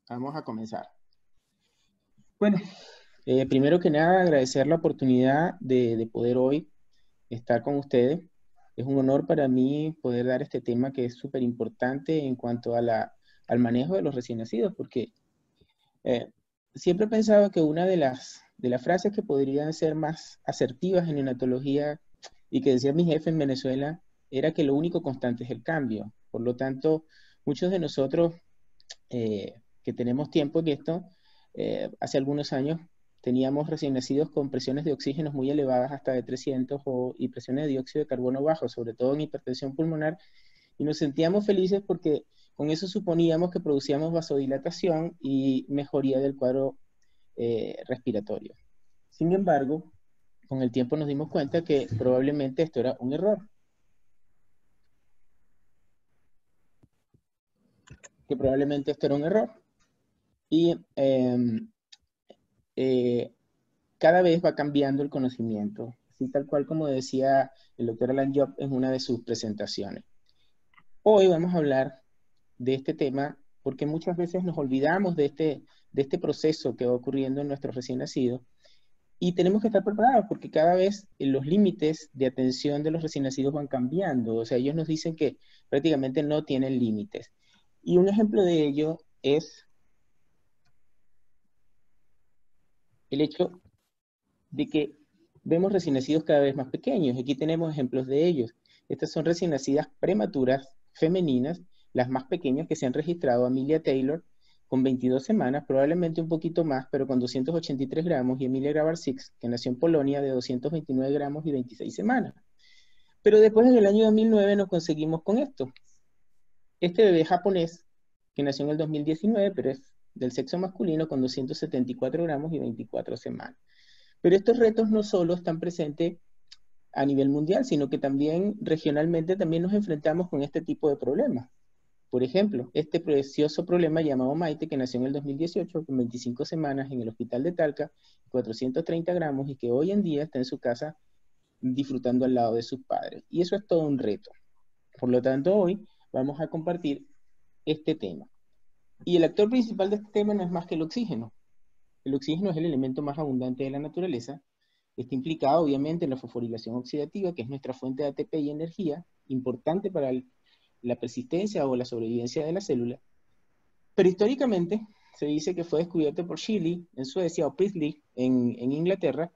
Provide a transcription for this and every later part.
Vamos a comenzar. Bueno, primero que nada, agradecer la oportunidad de poder hoy estar con ustedes. Es un honor para mí poder dar este tema que es súper importante en cuanto a al manejo de los recién nacidos, porque eh, siempre he pensado que una de las frases que podrían ser más asertivas en neonatología y que decía mi jefe en Venezuela era que lo único constante es el cambio. Por lo tanto, muchos de nosotros que tenemos tiempo en esto, hace algunos años teníamos recién nacidos con presiones de oxígeno muy elevadas, hasta de 300, y presiones de dióxido de carbono bajo, sobre todo en hipertensión pulmonar, y nos sentíamos felices porque con eso suponíamos que producíamos vasodilatación y mejoría del cuadro respiratorio. Sin embargo, con el tiempo nos dimos cuenta que probablemente esto era un error, y eh, cada vez va cambiando el conocimiento, así tal cual como decía el doctor Alan Job en una de sus presentaciones. Hoy vamos a hablar de este tema porque muchas veces nos olvidamos de este proceso que va ocurriendo en nuestros recién nacidos y tenemos que estar preparados porque cada vez los límites de atención de los recién nacidos van cambiando. O sea, ellos nos dicen que prácticamente no tienen límites. Y un ejemplo de ello es el hecho de que vemos recién nacidos cada vez más pequeños. Aquí tenemos ejemplos de ellos. Estas son recién nacidas prematuras femeninas, las más pequeñas que se han registrado. Amelia Taylor, con 22 semanas, probablemente un poquito más, pero con 283 gramos, y Emilia Grabar-Six, que nació en Polonia, de 229 gramos y 26 semanas. Pero después, en el año 2009, nos conseguimos con esto. Este bebé japonés, que nació en el 2019, pero es del sexo masculino, con 274 gramos y 24 semanas. Pero estos retos no solo están presentes a nivel mundial, sino que también regionalmente también nos enfrentamos con este tipo de problemas. Por ejemplo, este precioso problema llamado Maite, que nació en el 2018 con 25 semanas en el hospital de Talca, 430 gramos, y que hoy en día está en su casa disfrutando al lado de sus padres. Y eso es todo un reto. Por lo tanto, hoy vamos a compartir este tema. Y el actor principal de este tema no es más que el oxígeno. El oxígeno es el elemento más abundante de la naturaleza. Está implicado, obviamente, en la fosforilación oxidativa, que es nuestra fuente de ATP y energía, importante para la persistencia o la sobrevivencia de la célula. Pero históricamente se dice que fue descubierto por Shelley en Suecia o Priestley en Inglaterra,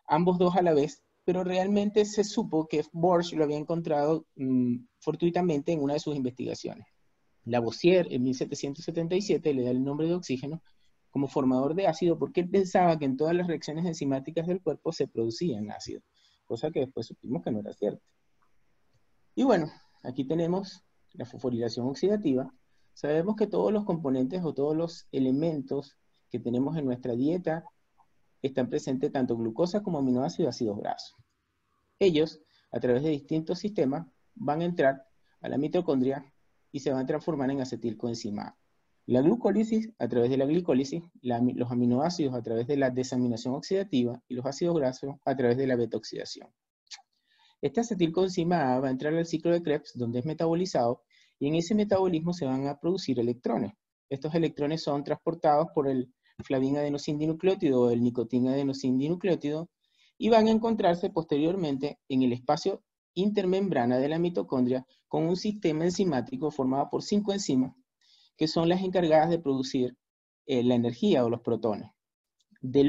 ambos dos a la vez, pero realmente se supo que Bohr lo había encontrado fortuitamente en una de sus investigaciones. Lavoisier, en 1777, le da el nombre de oxígeno como formador de ácido porque él pensaba que en todas las reacciones enzimáticas del cuerpo se producían ácido, cosa que después supimos que no era cierto. Y bueno, aquí tenemos la fosforilación oxidativa. Sabemos que todos los componentes o todos los elementos que tenemos en nuestra dieta están presentes tanto glucosa como aminoácidos y ácidos grasos. Ellos, a través de distintos sistemas, van a entrar a la mitocondria y se van a transformar en acetilcoenzima A. La glucólisis, a través de la glicólisis, los aminoácidos a través de la desaminación oxidativa y los ácidos grasos a través de la beta-oxidación. Este acetilcoenzima A va a entrar al ciclo de Krebs, donde es metabolizado, y en ese metabolismo se van a producir electrones. Estos electrones son transportados por el flavin adenosíndinucleótido o el nicotín adenosíndinucleótido y van a encontrarse posteriormente en el espacio intermembrana de la mitocondria con un sistema enzimático formado por 5 enzimas que son las encargadas de producir la energía o los protones. De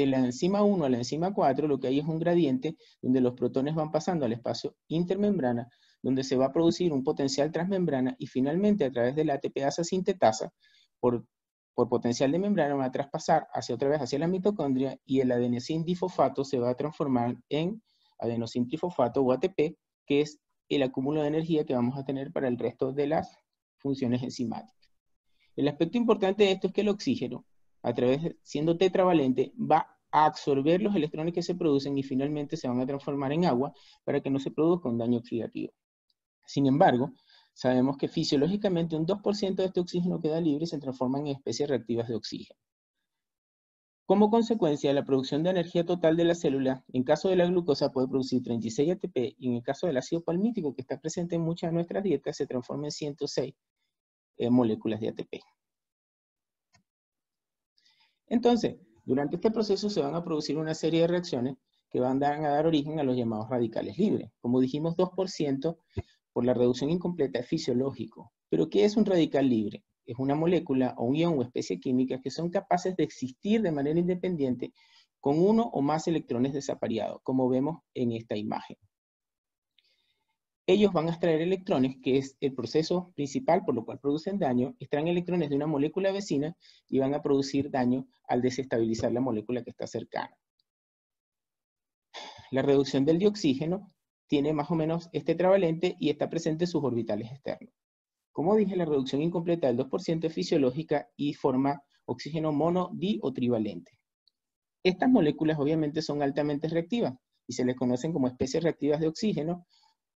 la enzima 1 a la enzima 4, lo que hay es un gradiente donde los protones van pasando al espacio intermembrana, donde se va a producir un potencial transmembrana y finalmente a través de la ATPasa sintetasa, por potencial de membrana, va a traspasar otra vez hacia la mitocondria y el adenosín difosfato se va a transformar en adenosín trifosfato o ATP, que es el acúmulo de energía que vamos a tener para el resto de las funciones enzimáticas. El aspecto importante de esto es que el oxígeno, siendo tetravalente, va a absorber los electrones que se producen y finalmente se van a transformar en agua para que no se produzca un daño oxidativo. Sin embargo, sabemos que fisiológicamente un 2% de este oxígeno queda libre y se transforma en especies reactivas de oxígeno. Como consecuencia, la producción de energía total de la célula, en caso de la glucosa, puede producir 36 ATP y en el caso del ácido palmítico, que está presente en muchas de nuestras dietas, se transforma en 106 moléculas de ATP. Entonces, durante este proceso se van a producir una serie de reacciones que van a dar origen a los llamados radicales libres. Como dijimos, 2% por la reducción incompleta es fisiológico. ¿Pero qué es un radical libre? Es una molécula o un ion o especie química que son capaces de existir de manera independiente con uno o más electrones desapareados, como vemos en esta imagen. Ellos van a extraer electrones, que es el proceso principal por lo cual producen daño, extraen electrones de una molécula vecina y van a producir daño al desestabilizar la molécula que está cercana. La reducción del dioxígeno tiene más o menos este tetravalente y está presente en sus orbitales externos. Como dije, la reducción incompleta del 2% es fisiológica y forma oxígeno mono, di o trivalente. Estas moléculas obviamente son altamente reactivas y se les conocen como especies reactivas de oxígeno,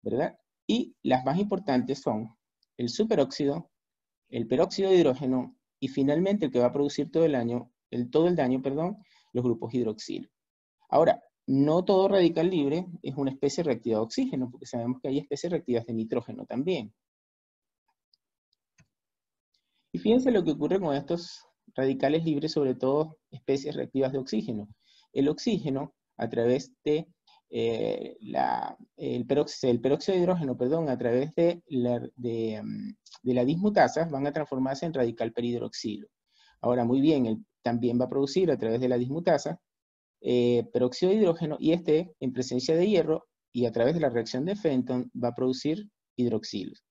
¿verdad? Y las más importantes son el superóxido, el peróxido de hidrógeno y finalmente el que va a producir todo el daño, los grupos hidroxilo. Ahora, no todo radical libre es una especie reactiva de oxígeno, porque sabemos que hay especies reactivas de nitrógeno también. Y fíjense lo que ocurre con estos radicales libres, sobre todo especies reactivas de oxígeno. El oxígeno, a través de el peróxido de hidrógeno, a través de la dismutasa, van a transformarse en radical perhidroxilo. Ahora, muy bien, también va a producir a través de la dismutasa peróxido de hidrógeno y en presencia de hierro y a través de la reacción de Fenton va a producir hidroxilos.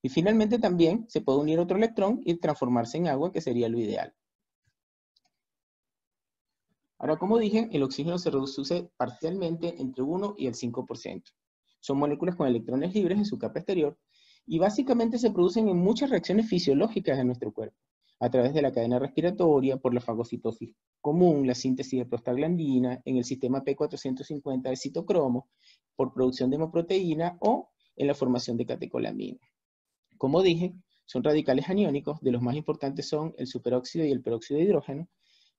Y finalmente también se puede unir otro electrón y transformarse en agua, que sería lo ideal. Ahora, como dije, el oxígeno se reduce parcialmente entre 1 y el 5%. Son moléculas con electrones libres en su capa exterior y básicamente se producen en muchas reacciones fisiológicas de nuestro cuerpo, a través de la cadena respiratoria, por la fagocitosis común, la síntesis de prostaglandina, en el sistema P450 de citocromo, por producción de hemoproteína o en la formación de catecolamina. Como dije, son radicales aniónicos, de los más importantes son el superóxido y el peróxido de hidrógeno,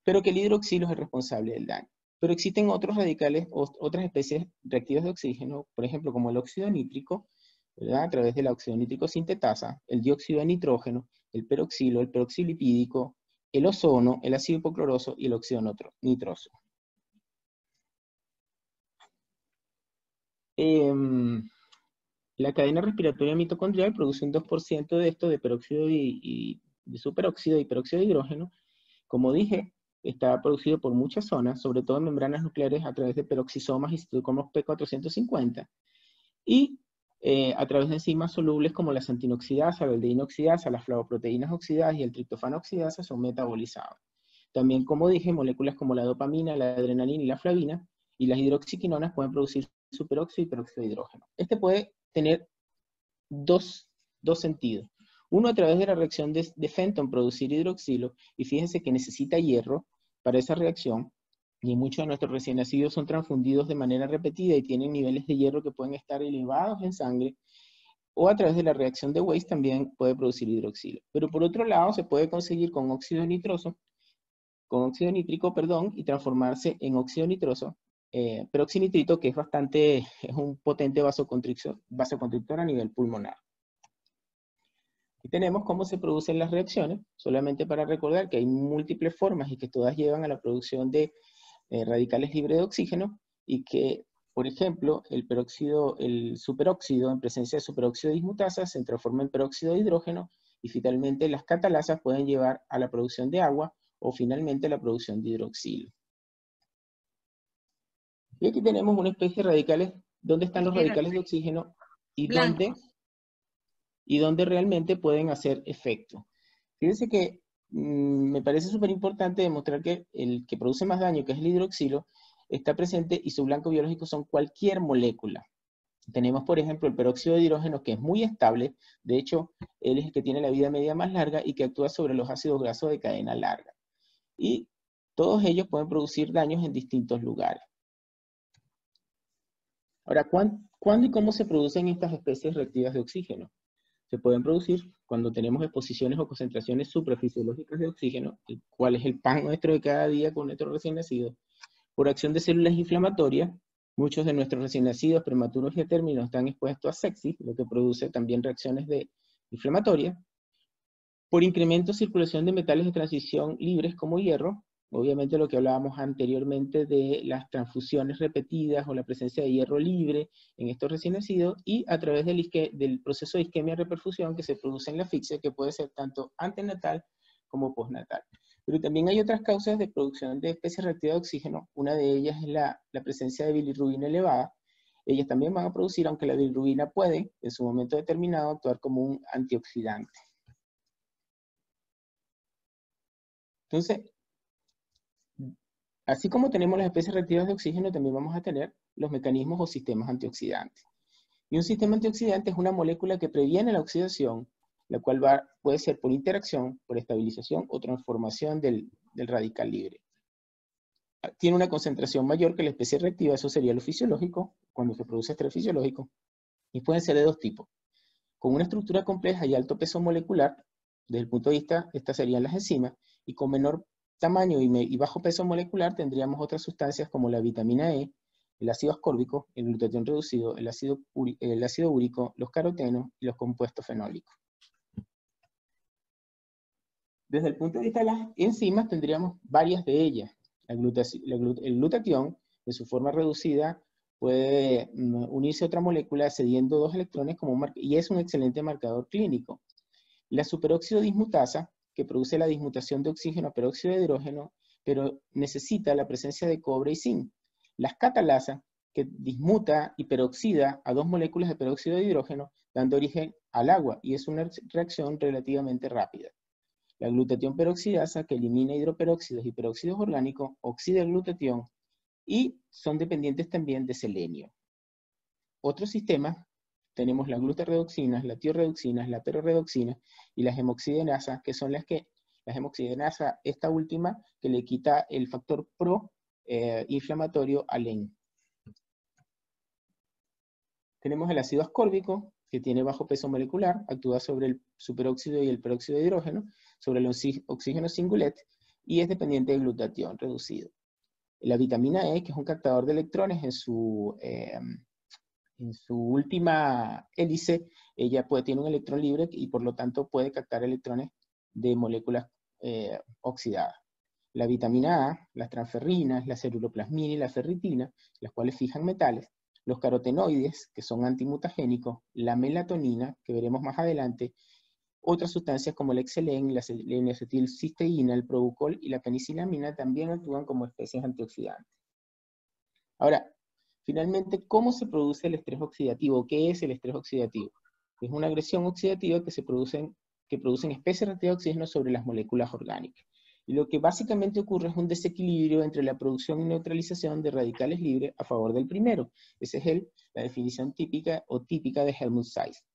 pero que el hidroxilo es el responsable del daño. Pero existen otros radicales, otras especies reactivas de oxígeno, por ejemplo, como el óxido nítrico, ¿verdad? A través de la óxido nítrico sintetasa, el dióxido de nitrógeno, el peroxilo, el peroxilipídico, el ozono, el ácido hipocloroso y el óxido nitroso. La cadena respiratoria mitocondrial produce un 2% de esto de peróxido de superóxido y peróxido de hidrógeno. Como dije, está producido por muchas zonas, sobre todo en membranas nucleares a través de peroxisomas y citocromos P450, y a través de enzimas solubles como la xantinoxidasa, la aldeína oxidasa, las flavoproteínas oxidadas y el triptofano oxidasa son metabolizados. También, como dije, moléculas como la dopamina, la adrenalina y la flavina, y las hidroxiquinonas pueden producir superóxido y peróxido de hidrógeno. Este puede tener dos sentidos. Uno, a través de la reacción de Fenton, producir hidroxilo, y fíjense que necesita hierro para esa reacción, y muchos de nuestros recién nacidos son transfundidos de manera repetida y tienen niveles de hierro que pueden estar elevados en sangre, o a través de la reacción de Weiss también puede producir hidroxilo. Pero por otro lado, se puede conseguir con óxido nítrico, y transformarse en óxido nitroso, peroxinitrito, que es un potente vasoconstrictor a nivel pulmonar. Aquí tenemos cómo se producen las reacciones, solamente para recordar que hay múltiples formas y que todas llevan a la producción de radicales libres de oxígeno, y que, por ejemplo, el superóxido, en presencia de superóxido de dismutasa, se transforma en peróxido de hidrógeno, y finalmente las catalasas pueden llevar a la producción de agua o finalmente a la producción de hidroxilo. Y aquí tenemos una especie de radicales, ¿dónde están los radicales de oxígeno y dónde realmente pueden hacer efecto? Fíjense que me parece súper importante demostrar que el que produce más daño, que es el hidroxilo, está presente y su blanco biológico son cualquier molécula. Tenemos, por ejemplo, el peróxido de hidrógeno, que es muy estable. De hecho, él es el que tiene la vida media más larga y que actúa sobre los ácidos grasos de cadena larga. Y todos ellos pueden producir daños en distintos lugares. Ahora, ¿cuándo y cómo se producen estas especies reactivas de oxígeno? Se pueden producir cuando tenemos exposiciones o concentraciones suprafisiológicas de oxígeno, el cual es el pan nuestro de cada día con nuestros recién nacidos, por acción de células inflamatorias. Muchos de nuestros recién nacidos, prematuros y a término están expuestos a sepsis, lo que produce también reacciones inflamatorias. Por incremento de circulación de metales de transición libres como hierro, obviamente lo que hablábamos anteriormente de las transfusiones repetidas o la presencia de hierro libre en estos recién nacidos, y a través del proceso de isquemia-reperfusión que se produce en la asfixia, que puede ser tanto antenatal como postnatal. Pero también hay otras causas de producción de especies reactivas de oxígeno. Una de ellas es la presencia de bilirrubina elevada. Ellas también van a producir, aunque la bilirrubina puede, en su momento determinado, actuar como un antioxidante. Entonces, así como tenemos las especies reactivas de oxígeno, también vamos a tener los mecanismos o sistemas antioxidantes. Y un sistema antioxidante es una molécula que previene la oxidación, la cual puede ser por interacción, por estabilización o transformación del radical libre. Tiene una concentración mayor que la especie reactiva, eso sería lo fisiológico, cuando se produce estrés fisiológico, y pueden ser de dos tipos. Con una estructura compleja y alto peso molecular, desde el punto de vista, estas serían las enzimas, y con menor tamaño y bajo peso molecular tendríamos otras sustancias como la vitamina E, el ácido ascórbico, el glutatión reducido, el ácido úrico, los carotenos y los compuestos fenólicos. Desde el punto de vista de las enzimas tendríamos varias de ellas. El glutatión, de su forma reducida, puede unirse a otra molécula cediendo 2 electrones y es un excelente marcador clínico. La superóxido dismutasa, que produce la dismutación de oxígeno a peróxido de hidrógeno, pero necesita la presencia de cobre y zinc. Las catalasa, que dismuta y peroxida a 2 moléculas de peróxido de hidrógeno, dando origen al agua, y es una reacción relativamente rápida. La glutatión peroxidasa, que elimina hidroperóxidos y peróxidos orgánicos, oxida el glutatión, y son dependientes también de selenio. Otros sistemas, tenemos las glutarredoxinas, la tiorredoxinas, la perorredoxina y las hemoxidenasas, que son las hemoxidenasa, esta última, que le quita el factor pro-inflamatorio al EN. Tenemos el ácido ascórbico, que tiene bajo peso molecular, actúa sobre el superóxido y el peróxido de hidrógeno, sobre el oxígeno singulet, y es dependiente de glutatión reducido. La vitamina E, que es un captador de electrones en su última hélice, ella tiene un electrón libre y por lo tanto puede captar electrones de moléculas oxidadas. La vitamina A, las transferrinas, la ceruloplasmina y la ferritina, las cuales fijan metales, los carotenoides, que son antimutagénicos, la melatonina, que veremos más adelante, otras sustancias como el exelen, la N-acetilcisteína, el Producol y la penicilamina también actúan como especies antioxidantes. Ahora, finalmente, ¿cómo se produce el estrés oxidativo? ¿Qué es el estrés oxidativo? Es una agresión oxidativa que producen especies reactivas de oxígeno sobre las moléculas orgánicas. Y lo que básicamente ocurre es un desequilibrio entre la producción y neutralización de radicales libres a favor del primero. Esa es la definición típica de Helmut Zeiss.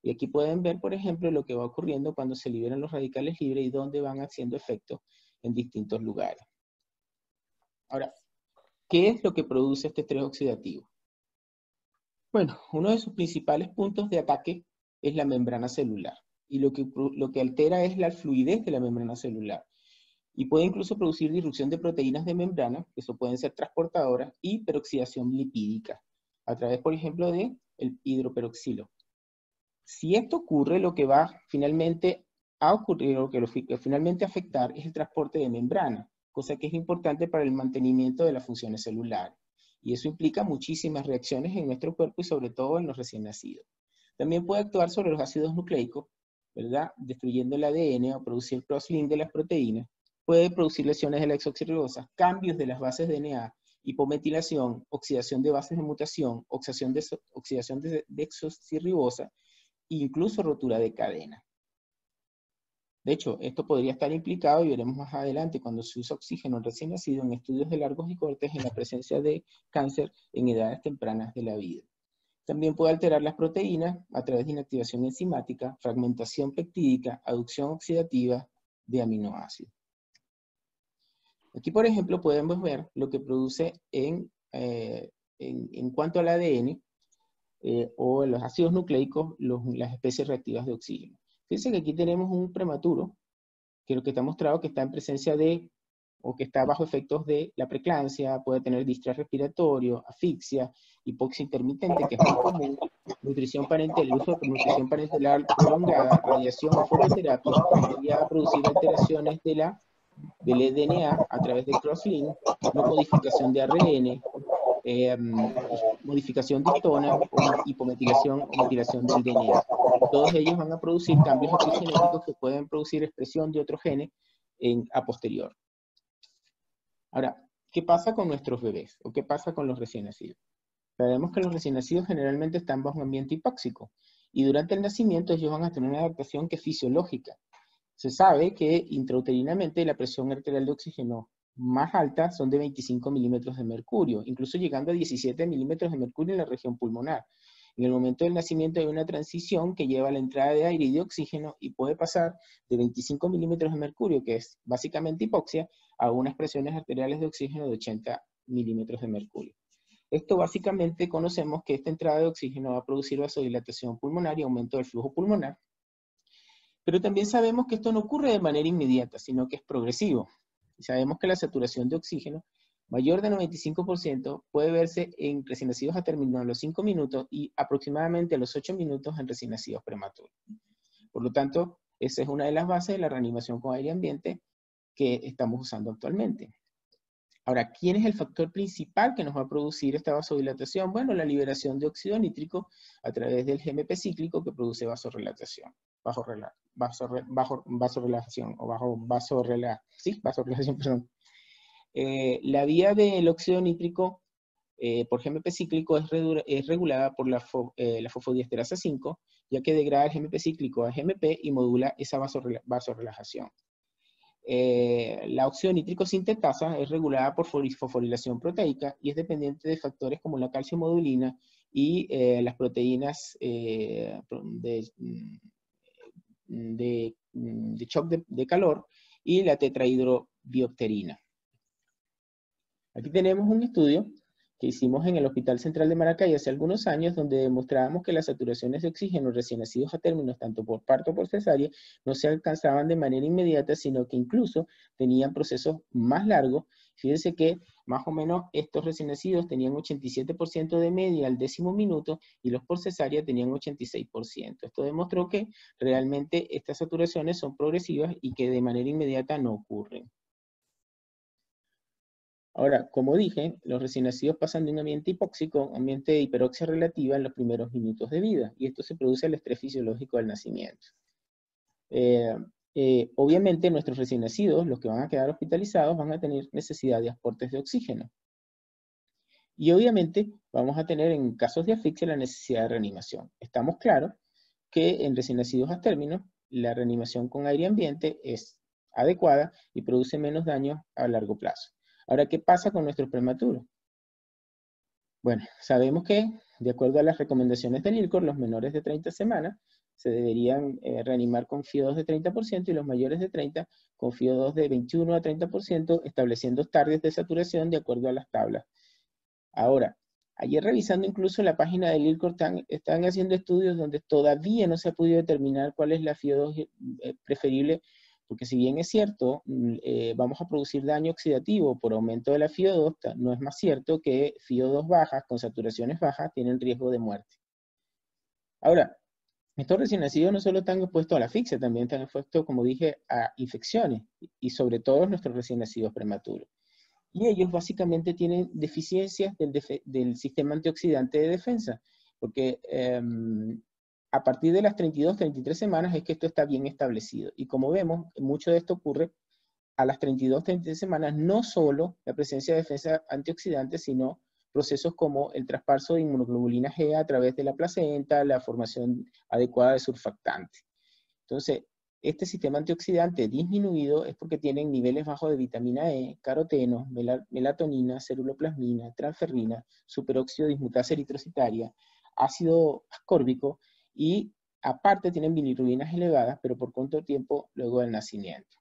Y aquí pueden ver, por ejemplo, lo que va ocurriendo cuando se liberan los radicales libres y dónde van haciendo efecto en distintos lugares. Ahora, ¿qué es lo que produce este estrés oxidativo? Bueno, uno de sus principales puntos de ataque es la membrana celular. Y lo que altera es la fluidez de la membrana celular. Y puede incluso producir disrupción de proteínas de membrana, que eso pueden ser transportadoras, y peroxidación lipídica, a través, por ejemplo, del hidroperoxilo. Si esto ocurre, lo que va finalmente a ocurrir, o que finalmente afectar, es el transporte de membrana, cosa que es importante para el mantenimiento de las funciones celulares. Y eso implica muchísimas reacciones en nuestro cuerpo y sobre todo en los recién nacidos. También puede actuar sobre los ácidos nucleicos, ¿verdad? Destruyendo el ADN o producir crosslink de las proteínas. Puede producir lesiones de la exoxirribosa, cambios de las bases de DNA, hipometilación, oxidación de bases de mutación, oxidación de exoxirribosa, e incluso rotura de cadena. De hecho, esto podría estar implicado, y veremos más adelante, cuando se usa oxígeno en recién nacido en estudios de largos y cortes en la presencia de cáncer en edades tempranas de la vida. También puede alterar las proteínas a través de inactivación enzimática, fragmentación peptídica, aducción oxidativa de aminoácidos. Aquí, por ejemplo, podemos ver lo que produce en cuanto al ADN o los ácidos nucleicos, las especies reactivas de oxígeno. Fíjense que aquí tenemos un prematuro, que lo que está mostrado que está en presencia o que está bajo efectos de la preeclampsia, puede tener distrés respiratorio, asfixia, hipoxia intermitente, que es muy común, nutrición parenteral, el uso de nutrición parenteral prolongada, radiación o fototerapia, podría producir alteraciones de del DNA a través de crosslink, no modificación de ARN, modificación de histona o hipometilación o metilación del DNA. Todos ellos van a producir cambios epigenéticos que pueden producir expresión de otro gene a posterior. Ahora, ¿qué pasa con nuestros bebés? ¿O qué pasa con los recién nacidos? Sabemos que los recién nacidos generalmente están bajo un ambiente hipóxico y durante el nacimiento ellos van a tener una adaptación que es fisiológica. Se sabe que intrauterinamente la presión arterial de oxígeno más alta son de 25 milímetros de mercurio, incluso llegando a 17 milímetros de mercurio en la región pulmonar. En el momento del nacimiento hay una transición que lleva a la entrada de aire y de oxígeno y puede pasar de 25 milímetros de mercurio, que es básicamente hipoxia, a unas presiones arteriales de oxígeno de 80 milímetros de mercurio. Esto básicamente conocemos que esta entrada de oxígeno va a producir vasodilatación pulmonar y aumento del flujo pulmonar, pero también sabemos que esto no ocurre de manera inmediata, sino que es progresivo. Y sabemos que la saturación de oxígeno mayor de 95% puede verse en recién nacidos a término a los 5 minutos y aproximadamente a los 8 minutos en recién nacidos prematuros. Por lo tanto, esa es una de las bases de la reanimación con aire ambiente que estamos usando actualmente. Ahora, ¿quién es el factor principal que nos va a producir esta vasodilatación? Bueno, la liberación de óxido nítrico a través del GMP cíclico que produce vasorelajación. Vasorelajación, perdón. La vía del óxido nítrico por GMP cíclico es regulada por la fosfodiesterasa 5, ya que degrada el GMP cíclico a GMP y modula esa vasorelajación. La óxido nítrico sintetasa es regulada por fosforilación proteica y es dependiente de factores como la calciumodulina y las proteínas de shock de calor y la tetrahidrobiopterina. Aquí tenemos un estudio que hicimos en el Hospital Central de Maracay hace algunos años, donde demostrábamos que las saturaciones de oxígeno recién nacidos a términos, tanto por parto como por cesárea, no se alcanzaban de manera inmediata, sino que incluso tenían procesos más largos. Fíjense que más o menos estos recién nacidos tenían 87% de media al 10º minuto y los por cesárea tenían 86%. Esto demostró que realmente estas saturaciones son progresivas y que de manera inmediata no ocurren. Ahora, como dije, los recién nacidos pasan de un ambiente hipóxico a un ambiente de hiperoxia relativa en los primeros minutos de vida, y esto se produce al estrés fisiológico del nacimiento. Obviamente, nuestros recién nacidos, los que van a quedar hospitalizados, van a tener necesidad de aportes de oxígeno. Y obviamente, vamos a tener en casos de asfixia la necesidad de reanimación. Estamos claros que en recién nacidos a término, la reanimación con aire ambiente es adecuada y produce menos daño a largo plazo. Ahora, ¿qué pasa con nuestros prematuros? Bueno, sabemos que, de acuerdo a las recomendaciones del ILCOR, los menores de 30 semanas se deberían reanimar con FIO2 de 30% y los mayores de 30 con FIO2 de 21 a 30%, estableciendo targets de saturación de acuerdo a las tablas. Ahora, ayer revisando incluso la página del ILCOR, están haciendo estudios donde todavía no se ha podido determinar cuál es la FIO2 preferible, porque si bien es cierto, vamos a producir daño oxidativo por aumento de la FIO2, no es más cierto que FIO2 bajas con saturaciones bajas tienen riesgo de muerte. Ahora, estos recién nacidos no solo están expuestos a la asfixia, también están expuestos, como dije, a infecciones, y sobre todo nuestros recién nacidos prematuros. Y ellos básicamente tienen deficiencias del sistema antioxidante de defensa, porque a partir de las 32, 33 semanas es que esto está bien establecido. Y como vemos, mucho de esto ocurre a las 32, 33 semanas, no solo la presencia de defensa antioxidante, sino procesos como el traspaso de inmunoglobulina G a través de la placenta, la formación adecuada de surfactante. Entonces, este sistema antioxidante disminuido es porque tienen niveles bajos de vitamina E, caroteno, melatonina, ceruloplasmina, transferrina, superóxido dismutasa eritrocitaria, ácido ascórbico y aparte tienen bilirrubinas elevadas, pero por corto tiempo luego del nacimiento.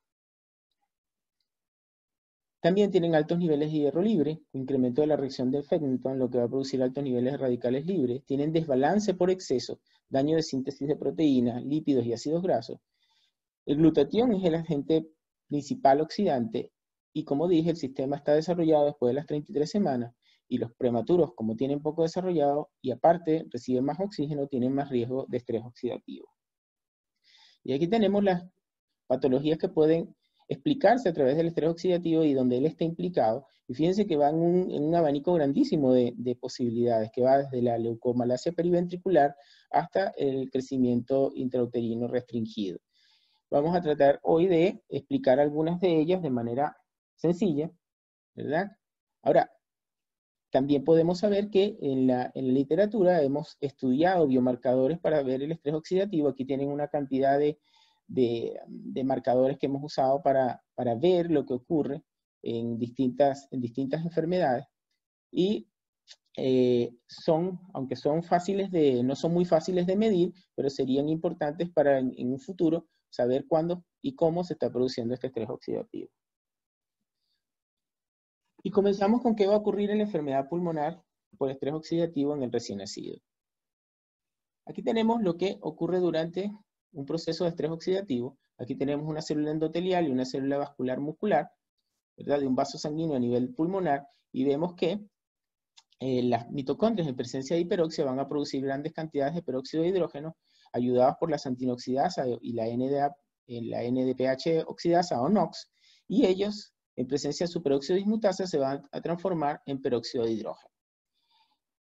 También tienen altos niveles de hierro libre, incremento de la reacción de Pfeifferton, lo que va a producir altos niveles de radicales libres. Tienen desbalance por exceso, daño de síntesis de proteínas, lípidos y ácidos grasos. El glutatión es el agente principal oxidante y como dije, el sistema está desarrollado después de las 33 semanas y los prematuros, como tienen poco desarrollado y aparte reciben más oxígeno, tienen más riesgo de estrés oxidativo. Y aquí tenemos las patologías que pueden explicarse a través del estrés oxidativo y donde él está implicado. Y fíjense que va en un abanico grandísimo de posibilidades, que va desde la leucomalacia periventricular hasta el crecimiento intrauterino restringido. Vamos a tratar hoy de explicar algunas de ellas de manera sencilla, ¿verdad? Ahora, también podemos saber que en la literatura hemos estudiado biomarcadores para ver el estrés oxidativo. Aquí tienen una cantidad de marcadores que hemos usado para ver lo que ocurre en distintas enfermedades. Y aunque son fáciles no son muy fáciles de medir, pero serían importantes para en un futuro saber cuándo y cómo se está produciendo este estrés oxidativo. Y comenzamos con qué va a ocurrir en la enfermedad pulmonar por estrés oxidativo en el recién nacido. Aquí tenemos lo que ocurre durante un proceso de estrés oxidativo. Aquí tenemos una célula endotelial y una célula vascular muscular, ¿verdad? De un vaso sanguíneo a nivel pulmonar, y vemos que las mitocondrias en presencia de hiperoxia van a producir grandes cantidades de peróxido de hidrógeno, ayudadas por la xantinoxidasa y la NADPH oxidasa o NOx, y ellos en presencia de superóxido de dismutasa se van a transformar en peróxido de hidrógeno.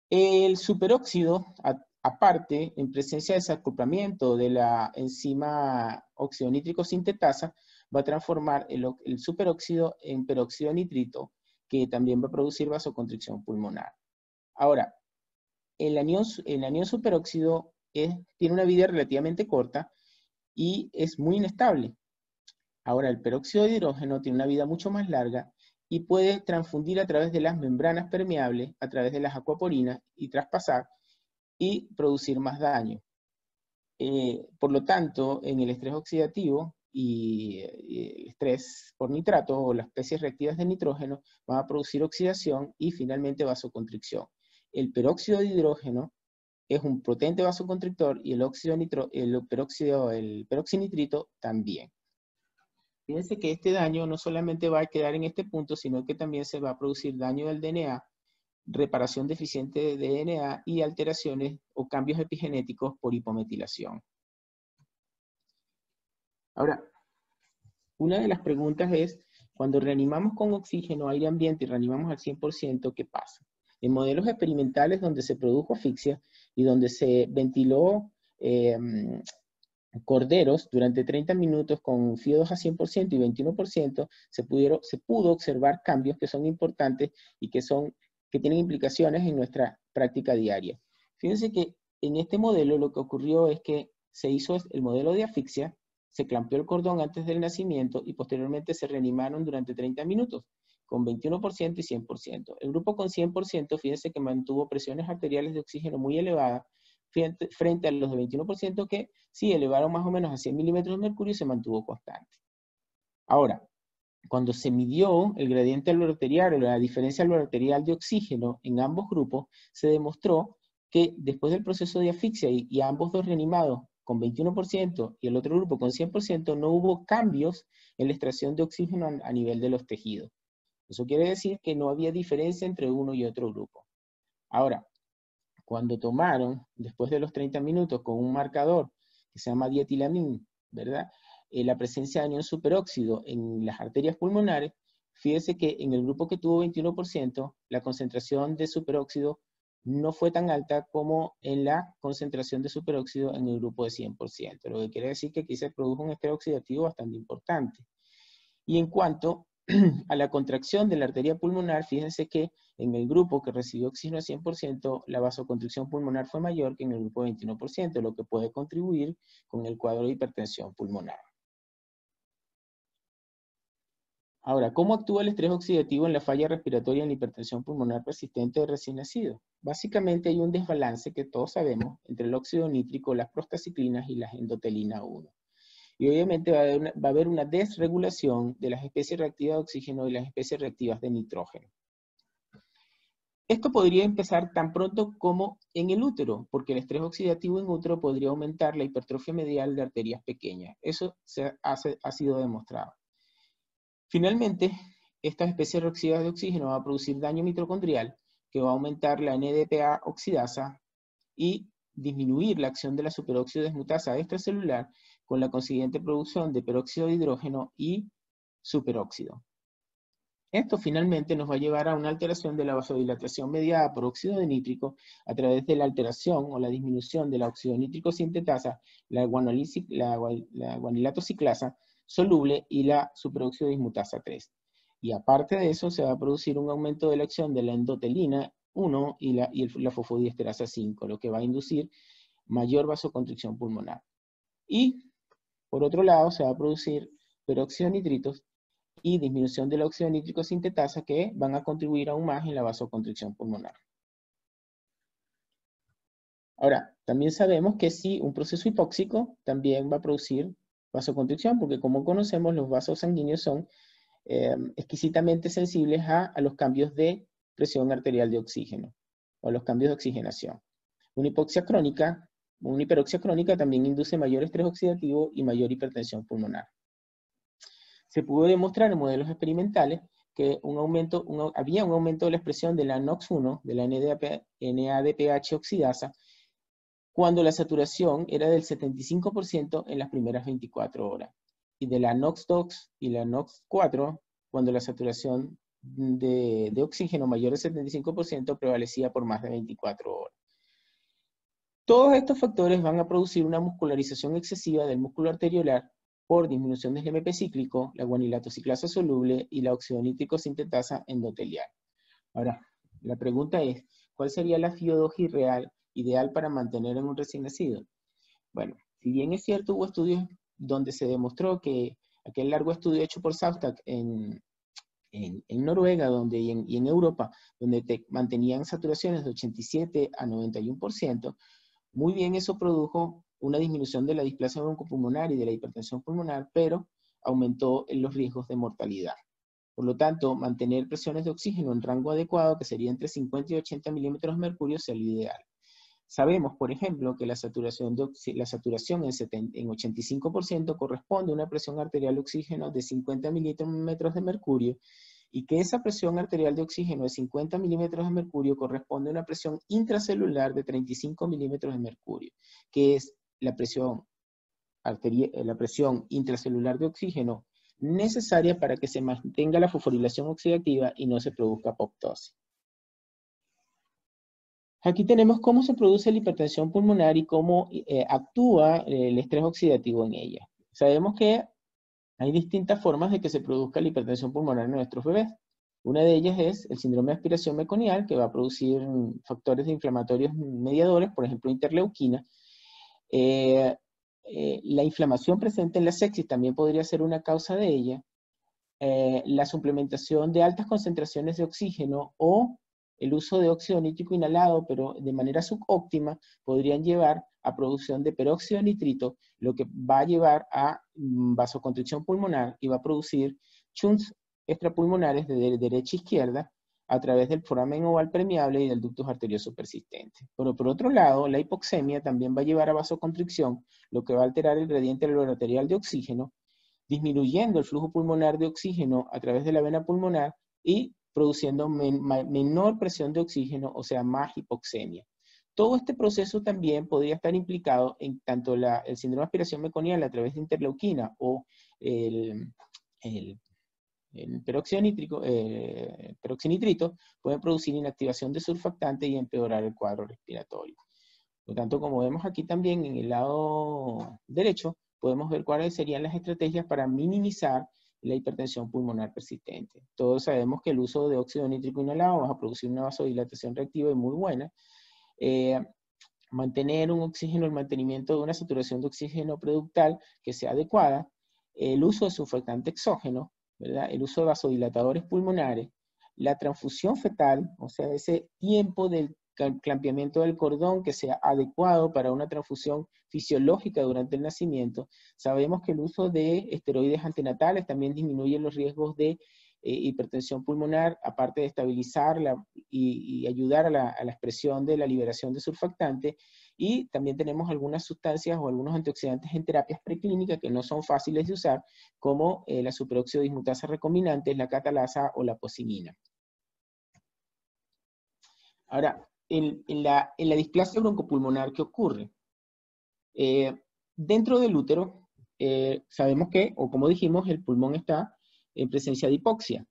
El superóxido, aparte, en presencia de desacoplamiento de la enzima óxido-nítrico sintetasa, va a transformar el superóxido en peróxido de nitrito, que también va a producir vasoconstricción pulmonar. Ahora, el anión superóxido tiene una vida relativamente corta y es muy inestable. Ahora, el peróxido de hidrógeno tiene una vida mucho más larga y puede transfundir a través de las membranas permeables, a través de las acuaporinas y traspasar y producir más daño. Por lo tanto, en el estrés oxidativo y el estrés por nitrato o las especies reactivas de nitrógeno van a producir oxidación y finalmente vasoconstricción. El peróxido de hidrógeno es un potente vasoconstrictor y el peroxinitrito también. Fíjense que este daño no solamente va a quedar en este punto, sino que también se va a producir daño del DNA, reparación deficiente de DNA y alteraciones o cambios epigenéticos por hipometilación. Ahora, una de las preguntas es, cuando reanimamos con oxígeno, aire ambiente y reanimamos al 100%, ¿qué pasa? En modelos experimentales donde se produjo asfixia y donde se ventiló corderos durante 30 minutos con FIO2 a 100% y 21%, se pudo observar cambios que son importantes y que tienen implicaciones en nuestra práctica diaria. Fíjense que en este modelo lo que ocurrió es que se hizo el modelo de asfixia, se clampeó el cordón antes del nacimiento y posteriormente se reanimaron durante 30 minutos con 21% y 100%. El grupo con 100%, fíjense que mantuvo presiones arteriales de oxígeno muy elevadas frente a los de 21% que sí elevaron más o menos a 100 milímetros de mercurio y se mantuvo constante. Ahora, cuando se midió el gradiente alveolo-arterial o la diferencia alveolo-arterial de oxígeno en ambos grupos, se demostró que después del proceso de asfixia y ambos dos reanimados con 21% y el otro grupo con 100%, no hubo cambios en la extracción de oxígeno a nivel de los tejidos. Eso quiere decir que no había diferencia entre uno y otro grupo. Ahora, cuando tomaron, después de los 30 minutos, con un marcador que se llama dietilamina, ¿verdad? La presencia de anión superóxido en las arterias pulmonares, fíjese que en el grupo que tuvo 21%, la concentración de superóxido no fue tan alta como en la concentración de superóxido en el grupo de 100%, lo que quiere decir que aquí se produjo un estrés oxidativo bastante importante. Y en cuanto a la contracción de la arteria pulmonar, fíjense que en el grupo que recibió oxígeno al 100%, la vasoconstricción pulmonar fue mayor que en el grupo de 21%, lo que puede contribuir con el cuadro de hipertensión pulmonar. Ahora, ¿cómo actúa el estrés oxidativo en la falla respiratoria en la hipertensión pulmonar persistente de recién nacido? Básicamente hay un desbalance que todos sabemos entre el óxido nítrico, las prostaciclinas y las endotelinas 1. Y obviamente va a haber una desregulación de las especies reactivas de oxígeno y las especies reactivas de nitrógeno. Esto podría empezar tan pronto como en el útero, porque el estrés oxidativo en útero podría aumentar la hipertrofia medial de arterias pequeñas. Eso ha sido demostrado. Finalmente, estas especies reactivas de oxígeno van a producir daño mitocondrial, que va a aumentar la NADPA oxidasa y disminuir la acción de la superóxido desmutasa extracelular con la consiguiente producción de peróxido de hidrógeno y superóxido. Esto finalmente nos va a llevar a una alteración de la vasodilatación mediada por óxido de nítrico a través de la alteración o la disminución de la óxido nítrico sintetasa, la guanilato ciclasa soluble y la superóxido dismutasa 3. Y aparte de eso, se va a producir un aumento de la acción de la endotelina 1 y la fosfodiesterasa 5, lo que va a inducir mayor vasoconstricción pulmonar. Y, por otro lado, se va a producir peróxido de nitritos y disminución del óxido nítrico sintetasa que van a contribuir aún más en la vasoconstricción pulmonar. Ahora, también sabemos que si un proceso hipóxico también va a producir vasoconstricción, porque como conocemos, los vasos sanguíneos son exquisitamente sensibles a los cambios de presión arterial de oxígeno, o a los cambios de oxigenación. Una hiperoxia crónica también induce mayor estrés oxidativo y mayor hipertensión pulmonar. Se pudo demostrar en modelos experimentales que había un aumento de la expresión de la NOx1, de la NADPH oxidasa, cuando la saturación era del 75% en las primeras 24 horas. Y de la NOx2 y la NOx4, cuando la saturación de oxígeno mayor del 75% prevalecía por más de 24 horas. Todos estos factores van a producir una muscularización excesiva del músculo arteriolar por disminución del MP cíclico, la guanilato ciclasa soluble y la óxido nítrico sintetasa endotelial. Ahora, la pregunta es, ¿cuál sería la FIO2 real ideal para mantener en un recién nacido? Bueno, si bien es cierto, hubo estudios donde se demostró que aquel largo estudio hecho por Saustak en Noruega y en Europa, donde mantenían saturaciones de 87 a 91%, muy bien eso produjo una disminución de la displasia broncopulmonar y de la hipertensión pulmonar, pero aumentó los riesgos de mortalidad. Por lo tanto, mantener presiones de oxígeno en rango adecuado, que sería entre 50 y 80 milímetros de mercurio, sería lo ideal. Sabemos, por ejemplo, que la saturación en 85% corresponde a una presión arterial de oxígeno de 50 milímetros de mercurio, y que esa presión arterial de oxígeno de 50 milímetros de mercurio corresponde a una presión intracelular de 35 milímetros de mercurio, que es la presión intracelular de oxígeno necesaria para que se mantenga la fosforilación oxidativa y no se produzca apoptosis. Aquí tenemos cómo se produce la hipertensión pulmonar y cómo actúa el estrés oxidativo en ella. Sabemos que hay distintas formas de que se produzca la hipertensión pulmonar en nuestros bebés. Una de ellas es el síndrome de aspiración meconial, que va a producir factores inflamatorios mediadores, por ejemplo, interleuquina. La inflamación presente en la sepsis también podría ser una causa de ella. La suplementación de altas concentraciones de oxígeno o el uso de óxido nítrico inhalado, pero de manera subóptima, podrían llevar a producción de peróxido de nitrito, lo que va a llevar a vasoconstricción pulmonar y va a producir shunts extrapulmonares de derecha a izquierda a través del foramen oval permeable y del ductus arterioso persistente. Pero por otro lado, la hipoxemia también va a llevar a vasoconstricción, lo que va a alterar el gradiente arterial de oxígeno, disminuyendo el flujo pulmonar de oxígeno a través de la vena pulmonar y produciendo menor presión de oxígeno, o sea, más hipoxemia. Todo este proceso también podría estar implicado en tanto el síndrome de aspiración meconial a través de interleuquina o el peroxinitrito, pueden producir inactivación de surfactante y empeorar el cuadro respiratorio. Por lo tanto, como vemos aquí también en el lado derecho, podemos ver cuáles serían las estrategias para minimizar la hipertensión pulmonar persistente. Todos sabemos que el uso de óxido nítrico inhalado va a producir una vasodilatación reactiva y muy buena. Mantener el mantenimiento de una saturación de oxígeno preductal que sea adecuada, el uso de surfactante exógeno, ¿verdad? El uso de vasodilatadores pulmonares, la transfusión fetal, o sea, ese tiempo del clampeamiento del cordón que sea adecuado para una transfusión fisiológica durante el nacimiento. Sabemos que el uso de esteroides antenatales también disminuye los riesgos de hipertensión pulmonar, aparte de estabilizar y ayudar a la expresión de la liberación de surfactante. Y también tenemos algunas sustancias o algunos antioxidantes en terapias preclínicas que no son fáciles de usar, como la superóxido dismutasa recombinante, la catalasa o la posimina. Ahora, en la displasia broncopulmonar, ¿qué ocurre? Dentro del útero, sabemos que, o como dijimos, el pulmón está en presencia de hipoxia.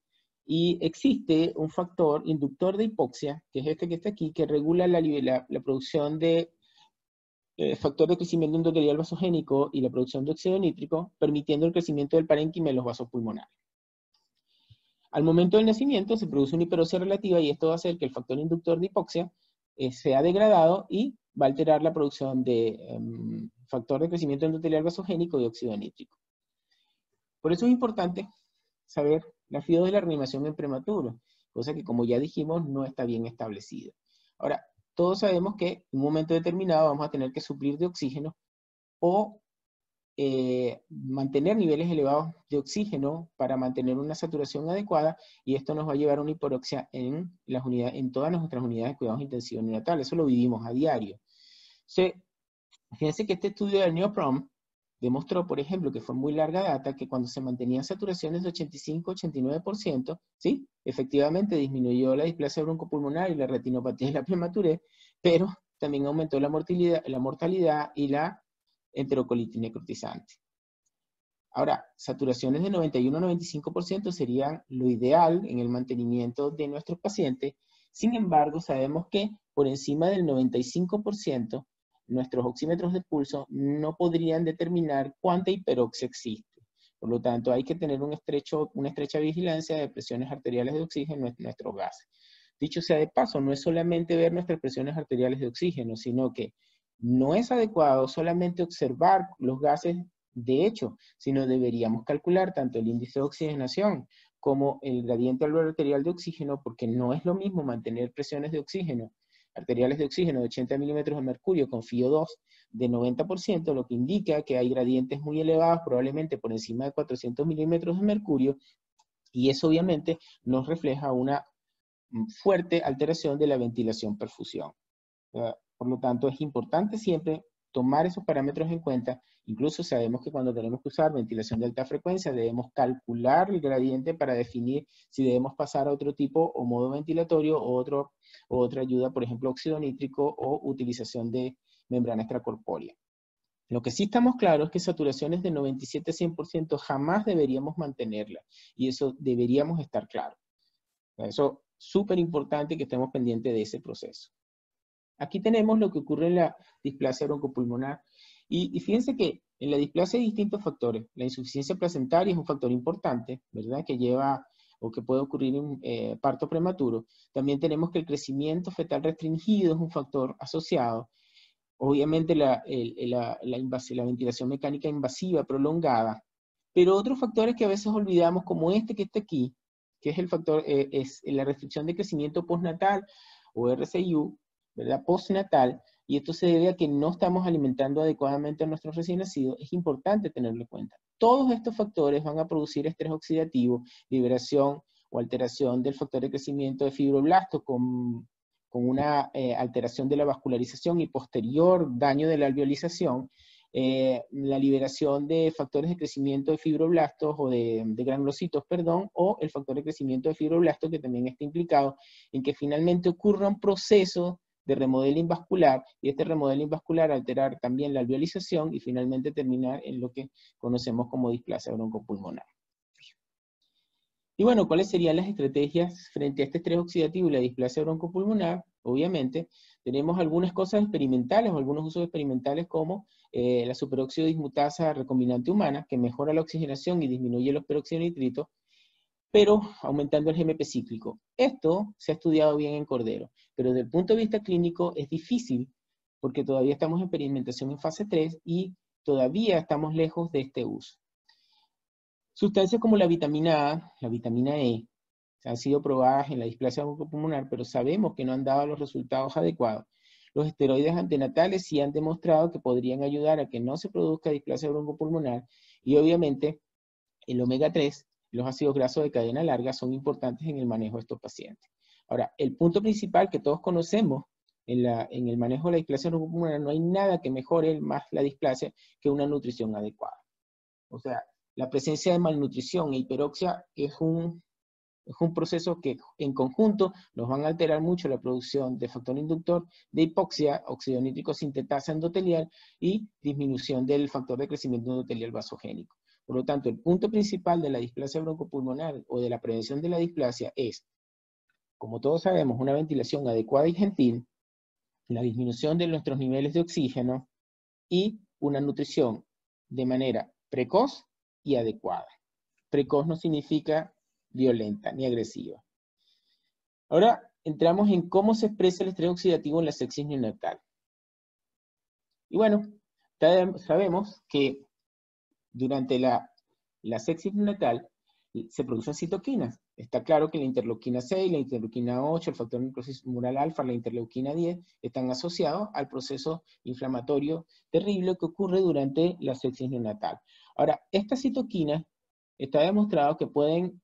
Y existe un factor inductor de hipoxia, que es este que está aquí, que regula la producción de factor de crecimiento endotelial vasogénico y la producción de óxido nítrico, permitiendo el crecimiento del parénquima en los vasos pulmonares. Al momento del nacimiento se produce una hiperoxia relativa y esto va a hacer que el factor inductor de hipoxia sea degradado y va a alterar la producción de factor de crecimiento endotelial vasogénico y óxido nítrico. Por eso es importante saber la FIDO de la reanimación en prematuro, cosa que, como ya dijimos, no está bien establecida. Ahora, todos sabemos que en un momento determinado vamos a tener que suplir de oxígeno o mantener niveles elevados de oxígeno para mantener una saturación adecuada, y esto nos va a llevar a una hipoxia en todas nuestras unidades de cuidados intensivos neonatales. Eso lo vivimos a diario. Fíjense que este estudio del NEOPROM demostró, por ejemplo, que fue muy larga data, que cuando se mantenían saturaciones de 85-89%, ¿sí? Efectivamente disminuyó la displasia broncopulmonar y la retinopatía de la prematurez, pero también aumentó la mortalidad y la enterocolitis necrotizante. Ahora, saturaciones de 91-95% serían lo ideal en el mantenimiento de nuestros pacientes. Sin embargo, sabemos que por encima del 95%, nuestros oxímetros de pulso no podrían determinar cuánta hiperoxia existe. Por lo tanto, hay que tener una estrecha vigilancia de presiones arteriales de oxígeno en nuestros gases. Dicho sea de paso, no es solamente ver nuestras presiones arteriales de oxígeno, sino que no es adecuado solamente observar los gases de hecho, sino deberíamos calcular tanto el índice de oxigenación como el gradiente arterial de oxígeno, porque no es lo mismo mantener presiones de oxígeno, arteriales de oxígeno de 80 milímetros de mercurio con FiO2 de 90%, lo que indica que hay gradientes muy elevados, probablemente por encima de 400 milímetros de mercurio, y eso obviamente nos refleja una fuerte alteración de la ventilación-perfusión. Por lo tanto, es importante siempre tomar esos parámetros en cuenta. Incluso sabemos que cuando tenemos que usar ventilación de alta frecuencia, debemos calcular el gradiente para definir si debemos pasar a otro tipo o modo ventilatorio o otra ayuda, por ejemplo, óxido nítrico o utilización de membrana extracorpórea. Lo que sí estamos claros es que saturaciones de 97-100% jamás deberíamos mantenerlas, y eso deberíamos estar claros. Eso es súper importante que estemos pendientes de ese proceso. Aquí tenemos lo que ocurre en la displasia broncopulmonar. Y fíjense que en la displasia hay distintos factores. La insuficiencia placentaria es un factor importante, ¿verdad? Que lleva o que puede ocurrir en parto prematuro. También tenemos que el crecimiento fetal restringido es un factor asociado. Obviamente la ventilación mecánica invasiva prolongada. Pero otros factores que a veces olvidamos, como este que está aquí, que es el factor, es la restricción de crecimiento postnatal o RCIU, ¿verdad? Postnatal, y esto se debe a que no estamos alimentando adecuadamente a nuestros recién nacidos, es importante tenerlo en cuenta. Todos estos factores van a producir estrés oxidativo, liberación o alteración del factor de crecimiento de fibroblastos con una alteración de la vascularización y posterior daño de la alveolización, la liberación de factores de crecimiento de fibroblastos o de granulocitos, perdón, o el factor de crecimiento de fibroblastos que también está implicado en que finalmente ocurra un proceso de remodeling vascular, y este remodeling vascular alterar también la alveolización y finalmente terminar en lo que conocemos como displasia broncopulmonar. Y bueno, ¿cuáles serían las estrategias frente a este estrés oxidativo y la displasia broncopulmonar? Obviamente, tenemos algunas cosas experimentales o algunos usos experimentales como la superóxido dismutasa recombinante humana, que mejora la oxigenación y disminuye los peróxidos de nitrito, pero aumentando el GMP cíclico. Esto se ha estudiado bien en Cordero, pero desde el punto de vista clínico es difícil porque todavía estamos en experimentación en fase 3 y todavía estamos lejos de este uso. Sustancias como la vitamina A, la vitamina E, han sido probadas en la displasia broncopulmonar, pero sabemos que no han dado los resultados adecuados. Los esteroides antenatales sí han demostrado que podrían ayudar a que no se produzca displasia broncopulmonar, y obviamente el omega 3, los ácidos grasos de cadena larga, son importantes en el manejo de estos pacientes. Ahora, el punto principal que todos conocemos en el manejo de la displasia broncopulmonar, no hay nada que mejore más la displasia que una nutrición adecuada. O sea, la presencia de malnutrición e hiperoxia es un proceso que en conjunto nos van a alterar mucho la producción de factor inductor de hipoxia, óxido nítrico sintetasa endotelial y disminución del factor de crecimiento endotelial vasogénico. Por lo tanto, el punto principal de la displasia broncopulmonar o de la prevención de la displasia es, como todos sabemos, una ventilación adecuada y gentil, la disminución de nuestros niveles de oxígeno y una nutrición de manera precoz y adecuada. Precoz no significa violenta ni agresiva. Ahora entramos en cómo se expresa el estrés oxidativo en la sepsis neonatal. Y bueno, sabemos que durante la sepsis neonatal se producen citoquinas. Está claro que la interleuquina 6, la interleuquina 8, el factor necrosis humoral alfa, la interleuquina 10, están asociados al proceso inflamatorio terrible que ocurre durante la sepsis neonatal. Ahora, estas citoquinas está demostrado que pueden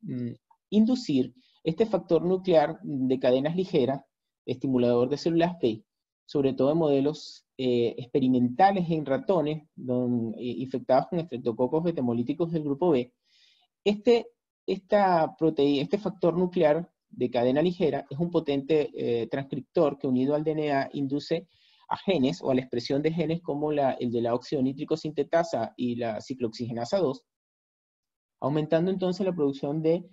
inducir este factor nuclear de cadenas ligeras, estimulador de células B, sobre todo en modelos experimentales en ratones infectados con estreptococos betamolíticos del grupo B. Este factor nuclear de cadena ligera es un potente transcriptor que unido al DNA induce a genes o a la expresión de genes como el de la óxido nítrico sintetasa y la ciclooxigenasa 2, aumentando entonces la producción de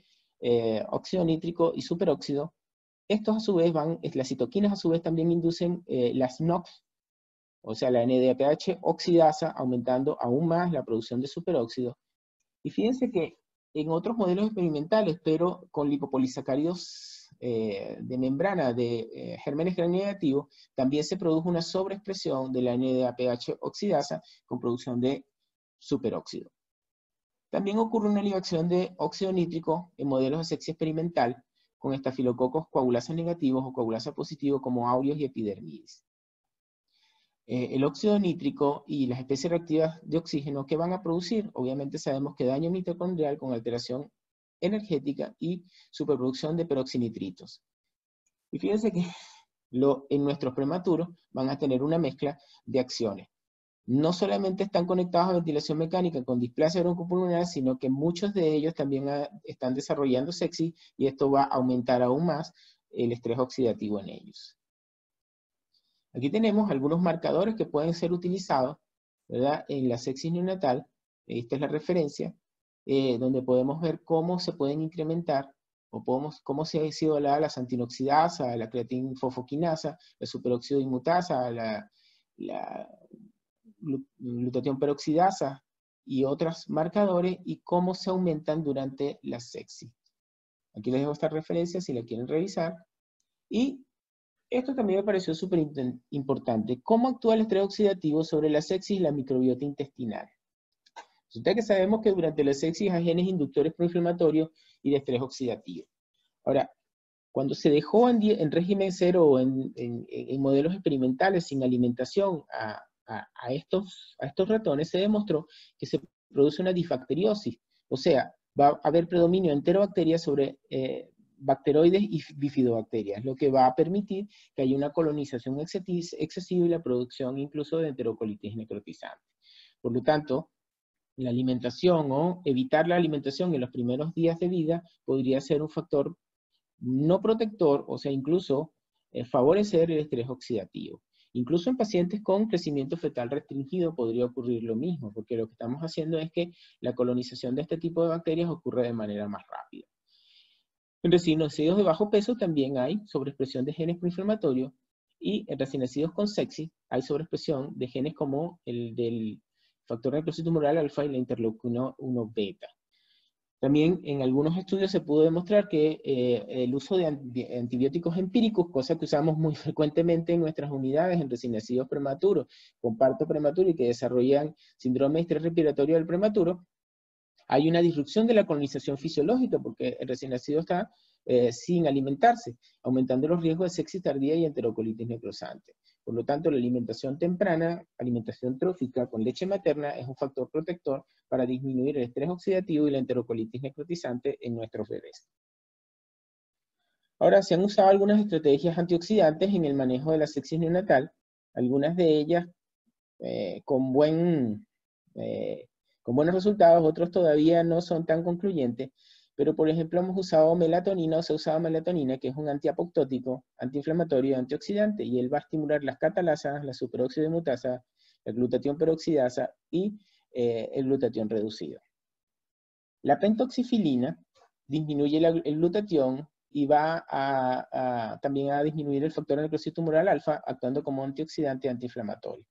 óxido nítrico y superóxido. Estos a su vez las citoquinas a su vez también inducen las NOx, o sea la NADPH oxidasa, aumentando aún más la producción de superóxido. Y fíjense que en otros modelos experimentales, pero con lipopolisacáridos de membrana de gérmenes gram negativos, también se produjo una sobreexpresión de la NADPH oxidasa con producción de superóxido. También ocurre una ligación de óxido nítrico en modelos de sepsis experimental con estafilococos coagulasa negativos o coagulasa positivos como aureus y epidermidis. El óxido nítrico y las especies reactivas de oxígeno que van a producir, obviamente sabemos que daño mitocondrial con alteración energética y superproducción de peroxinitritos. Y fíjense que en nuestros prematuros van a tener una mezcla de acciones. No solamente están conectados a ventilación mecánica con displasia broncopulmonar, sino que muchos de ellos también están desarrollando sepsis y esto va a aumentar aún más el estrés oxidativo en ellos. Aquí tenemos algunos marcadores que pueden ser utilizados, ¿verdad?, en la sepsis neonatal. Esta es la referencia, donde podemos ver cómo se pueden incrementar o cómo se ha sido la santinoxidasa, la creatinfosfoquinasa, la superóxido inmutasa, la glutatión peroxidasa y otros marcadores y cómo se aumentan durante la sepsis. Aquí les dejo esta referencia si la quieren revisar. Y esto también me pareció súper importante. ¿Cómo actúa el estrés oxidativo sobre la sepsis y la microbiota intestinal? Resulta que sabemos que durante la sepsis hay genes inductores proinflamatorios y de estrés oxidativo. Ahora, cuando se dejó en régimen cero o en modelos experimentales sin alimentación a estos ratones, se demostró que se produce una disbacteriosis. O sea, va a haber predominio de enterobacterias sobre bacteroides y bifidobacterias, lo que va a permitir que haya una colonización excesiva y la producción incluso de enterocolitis necrotizante. Por lo tanto, la alimentación o evitar la alimentación en los primeros días de vida podría ser un factor no protector, o sea, incluso favorecer el estrés oxidativo. Incluso en pacientes con crecimiento fetal restringido podría ocurrir lo mismo, porque lo que estamos haciendo es que la colonización de este tipo de bacterias ocurre de manera más rápida. En recién nacidos de bajo peso también hay sobreexpresión de genes proinflamatorios y en recién nacidos con sepsis hay sobreexpresión de genes como el del factor necrosis tumoral alfa y la interleuquina 1 beta. También en algunos estudios se pudo demostrar que el uso de antibióticos empíricos, cosa que usamos muy frecuentemente en nuestras unidades en recién nacidos prematuros, con parto prematuro y que desarrollan síndrome de estrés respiratorio del prematuro, hay una disrupción de la colonización fisiológica porque el recién nacido está sin alimentarse, aumentando los riesgos de sepsis tardía y enterocolitis necrosante. Por lo tanto, la alimentación temprana, alimentación trófica con leche materna es un factor protector para disminuir el estrés oxidativo y la enterocolitis necrotizante en nuestros bebés. Ahora, se han usado algunas estrategias antioxidantes en el manejo de la sepsis neonatal, algunas de ellas con buenos resultados, otros todavía no son tan concluyentes, pero por ejemplo hemos usado melatonina o se ha usado melatonina, que es un antiapoptótico, antiinflamatorio y antioxidante, y él va a estimular las catalasas, la superóxido inmutasa, la glutatión peroxidasa y el glutatión reducido. La pentoxifilina disminuye el glutatión y va también a disminuir el factor de necrosis tumoral alfa, actuando como antioxidante antiinflamatorio.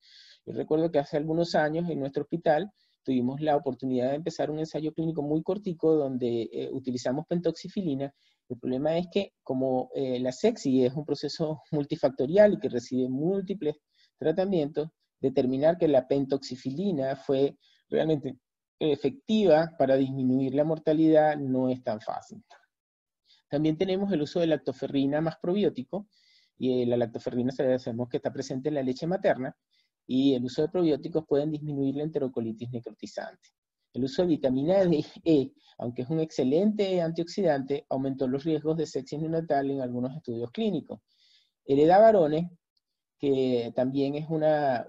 Yo recuerdo que hace algunos años en nuestro hospital tuvimos la oportunidad de empezar un ensayo clínico muy cortico donde utilizamos pentoxifilina. El problema es que como la sepsis es un proceso multifactorial y que recibe múltiples tratamientos, determinar que la pentoxifilina fue realmente efectiva para disminuir la mortalidad no es tan fácil. También tenemos el uso de lactoferrina más probiótico, y la lactoferrina sabemos que está presente en la leche materna, y el uso de probióticos pueden disminuir la enterocolitis necrotizante. El uso de vitamina E, aunque es un excelente antioxidante, aumentó los riesgos de sepsis neonatal en algunos estudios clínicos. El edavarone, que también es una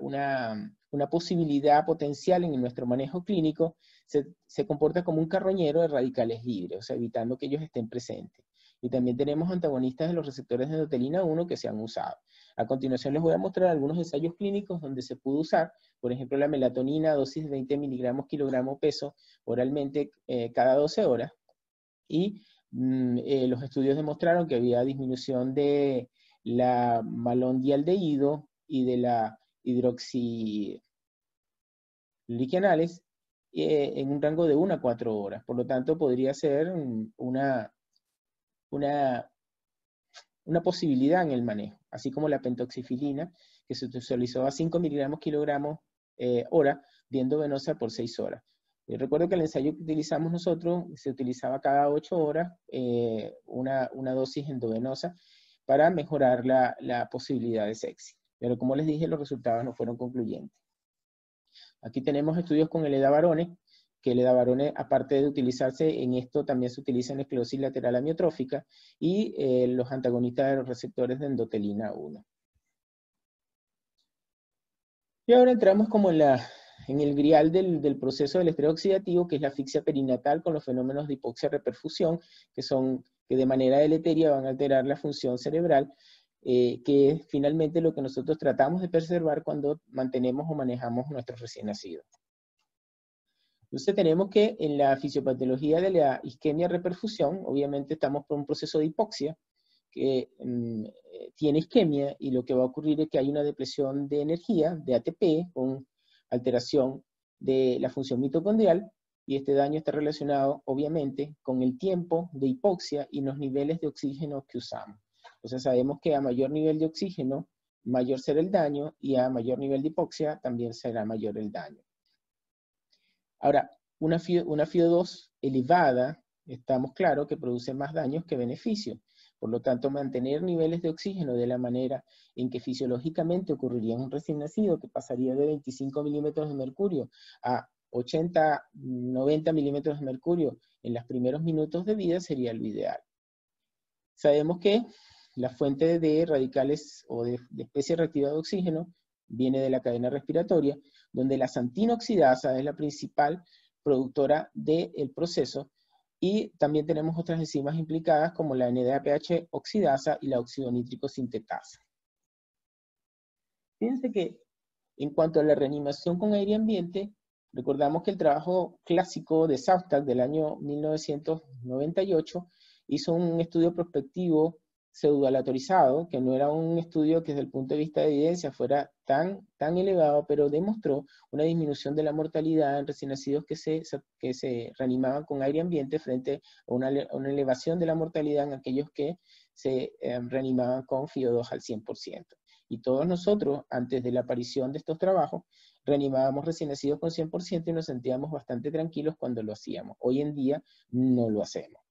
posibilidad potencial en nuestro manejo clínico, se comporta como un carroñero de radicales libres, o sea, evitando que ellos estén presentes. Y también tenemos antagonistas de los receptores de endotelina 1 que se han usado. A continuación les voy a mostrar algunos ensayos clínicos donde se pudo usar, por ejemplo, la melatonina a dosis de 20 miligramos kilogramo peso oralmente cada 12 horas. Y los estudios demostraron que había disminución de la malondialdehído y de la hidroxiliquinales en un rango de 1 a 4 horas. Por lo tanto, podría ser una posibilidad en el manejo, así como la pentoxifilina, que se utilizó a 5 miligramos kilogramos hora, de endovenosa por 6 horas. Recuerdo que el ensayo que utilizamos nosotros se utilizaba cada 8 horas una dosis endovenosa para mejorar la posibilidad de sepsis. Pero como les dije, los resultados no fueron concluyentes. Aquí tenemos estudios con el edavarone, que el edavarone, aparte de utilizarse en esto, también se utiliza en esclerosis lateral amiotrófica y los antagonistas de los receptores de endotelina 1. Y ahora entramos como en el grial del proceso del estrés oxidativo, que es la asfixia perinatal con los fenómenos de hipoxia reperfusión, que de manera deleteria van a alterar la función cerebral, que es finalmente lo que nosotros tratamos de preservar cuando mantenemos o manejamos nuestros recién nacidos. Entonces tenemos que en la fisiopatología de la isquemia reperfusión, obviamente estamos por un proceso de hipoxia, que tiene isquemia, y lo que va a ocurrir es que hay una depresión de energía, de ATP, con alteración de la función mitocondrial, y este daño está relacionado, obviamente, con el tiempo de hipoxia y los niveles de oxígeno que usamos. Entonces sabemos que a mayor nivel de oxígeno, mayor será el daño, y a mayor nivel de hipoxia también será mayor el daño. Ahora, una FiO2 elevada, estamos claros que produce más daños que beneficios. Por lo tanto, mantener niveles de oxígeno de la manera en que fisiológicamente ocurriría en un recién nacido, que pasaría de 25 milímetros de mercurio a 80, 90 milímetros de mercurio en los primeros minutos de vida, sería lo ideal. Sabemos que la fuente de radicales o de especie reactiva de oxígeno viene de la cadena respiratoria, donde la xantina oxidasa es la principal productora del proceso, y también tenemos otras enzimas implicadas como la NADPH oxidasa y la oxidonítrico sintetasa. Fíjense que en cuanto a la reanimación con aire ambiente, recordamos que el trabajo clásico de Saustak del año 1998 hizo un estudio prospectivo pseudoaleatorizado, que no era un estudio que desde el punto de vista de evidencia fuera tan elevado, pero demostró una disminución de la mortalidad en recién nacidos que se reanimaban con aire ambiente frente a una elevación de la mortalidad en aquellos que se reanimaban con FiO2 al 100%. Y todos nosotros, antes de la aparición de estos trabajos, reanimábamos recién nacidos con 100% y nos sentíamos bastante tranquilos cuando lo hacíamos. Hoy en día no lo hacemos.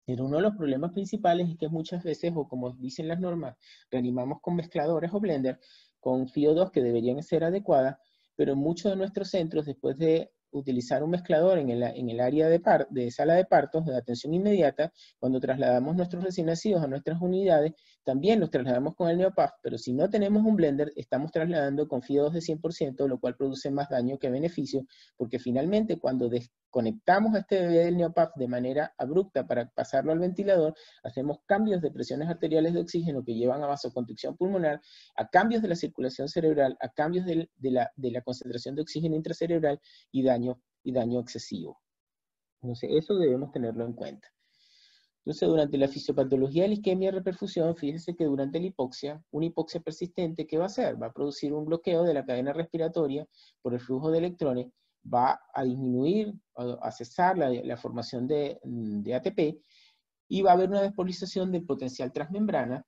Pero uno de los problemas principales es que muchas veces, o como dicen las normas, reanimamos con mezcladores o blender, con FiO2 que deberían ser adecuadas, pero en muchos de nuestros centros, después de utilizar un mezclador en el área de sala de partos, de atención inmediata, cuando trasladamos nuestros recién nacidos a nuestras unidades, también los trasladamos con el Neopaf, pero si no tenemos un blender, estamos trasladando con FiO2 de 100%, lo cual produce más daño que beneficio, porque finalmente cuando desconectamos a este bebé del Neopaf de manera abrupta para pasarlo al ventilador, hacemos cambios de presiones arteriales de oxígeno que llevan a vasoconstricción pulmonar, a cambios de la circulación cerebral, a cambios de la concentración de oxígeno intracerebral y daño excesivo. Entonces, eso debemos tenerlo en cuenta. Entonces, durante la fisiopatología de la isquemia y reperfusión, fíjense que durante la hipoxia, una hipoxia persistente, ¿qué va a hacer? Va a producir un bloqueo de la cadena respiratoria por el flujo de electrones, va a disminuir, a cesar la formación de ATP, y va a haber una despolarización del potencial transmembrana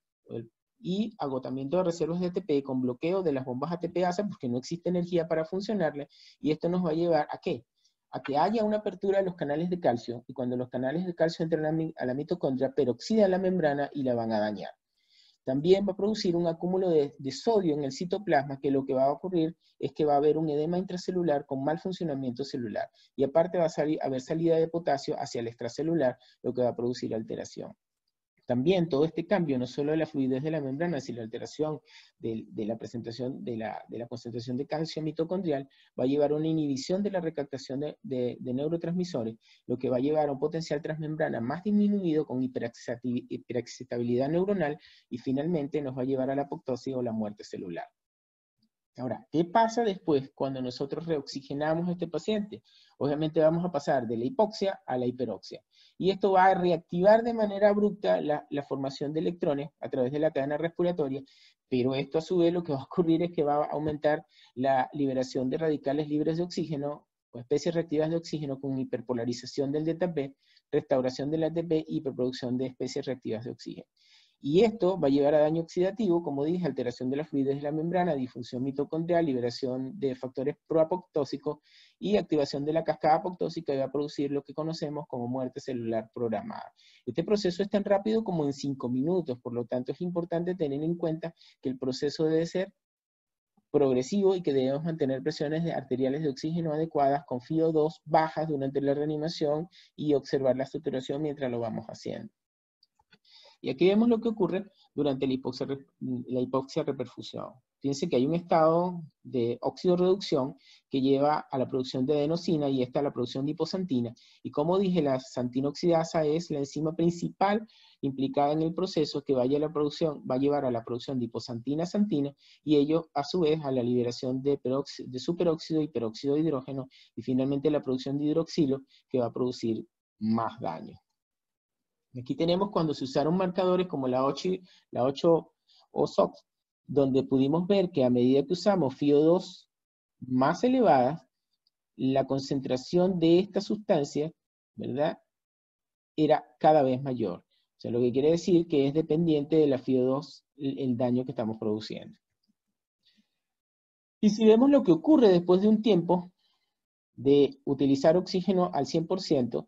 y agotamiento de reservas de ATP con bloqueo de las bombas ATP-ASA porque no existe energía para funcionarle, y esto nos va a llevar ¿a qué? A que haya una apertura de los canales de calcio, y cuando los canales de calcio entran a la mitocondria, peroxidan la membrana y la van a dañar. También va a producir un acúmulo de sodio en el citoplasma, que lo que va a ocurrir es que va a haber un edema intracelular con mal funcionamiento celular. Y aparte va a haber salida de potasio hacia el extracelular, lo que va a producir alteración. También todo este cambio, no solo de la fluidez de la membrana, sino la alteración de la presentación de la concentración de calcio mitocondrial, va a llevar a una inhibición de la recaptación de neurotransmisores, lo que va a llevar a un potencial transmembrana más disminuido con hiperexcitabilidad neuronal, y finalmente nos va a llevar a la apoptosis o la muerte celular. Ahora, ¿qué pasa después cuando nosotros reoxigenamos a este paciente? Obviamente vamos a pasar de la hipoxia a la hiperoxia. Y esto va a reactivar de manera abrupta la formación de electrones a través de la cadena respiratoria, pero esto a su vez lo que va a ocurrir es que va a aumentar la liberación de radicales libres de oxígeno o especies reactivas de oxígeno con hiperpolarización del DTP, restauración del ATP y hiperproducción de especies reactivas de oxígeno. Y esto va a llevar a daño oxidativo, como dije, alteración de la fluidez de la membrana, disfunción mitocondrial, liberación de factores proapoptósicos y activación de la cascada apoptósica, y va a producir lo que conocemos como muerte celular programada. Este proceso es tan rápido como en 5 minutos, por lo tanto es importante tener en cuenta que el proceso debe ser progresivo y que debemos mantener presiones arteriales de oxígeno adecuadas con FiO2 bajas durante la reanimación y observar la saturación mientras lo vamos haciendo. Y aquí vemos lo que ocurre durante la hipoxia reperfusión. Fíjense que hay un estado de oxidorreducción que lleva a la producción de adenosina y esta a la producción de hiposantina. Y como dije, la santina oxidasa es la enzima principal implicada en el proceso que va a llevar a la producción de hiposantina-santina, y ello a su vez a la liberación de superóxido y peróxido de hidrógeno, y finalmente la producción de hidroxilo, que va a producir más daño. Aquí tenemos cuando se usaron marcadores como la 8 o SOX, donde pudimos ver que a medida que usamos FiO2 más elevadas, la concentración de esta sustancia, ¿verdad?, era cada vez mayor. O sea, lo que quiere decir que es dependiente de la FiO2 el daño que estamos produciendo. Y si vemos lo que ocurre después de un tiempo de utilizar oxígeno al 100%,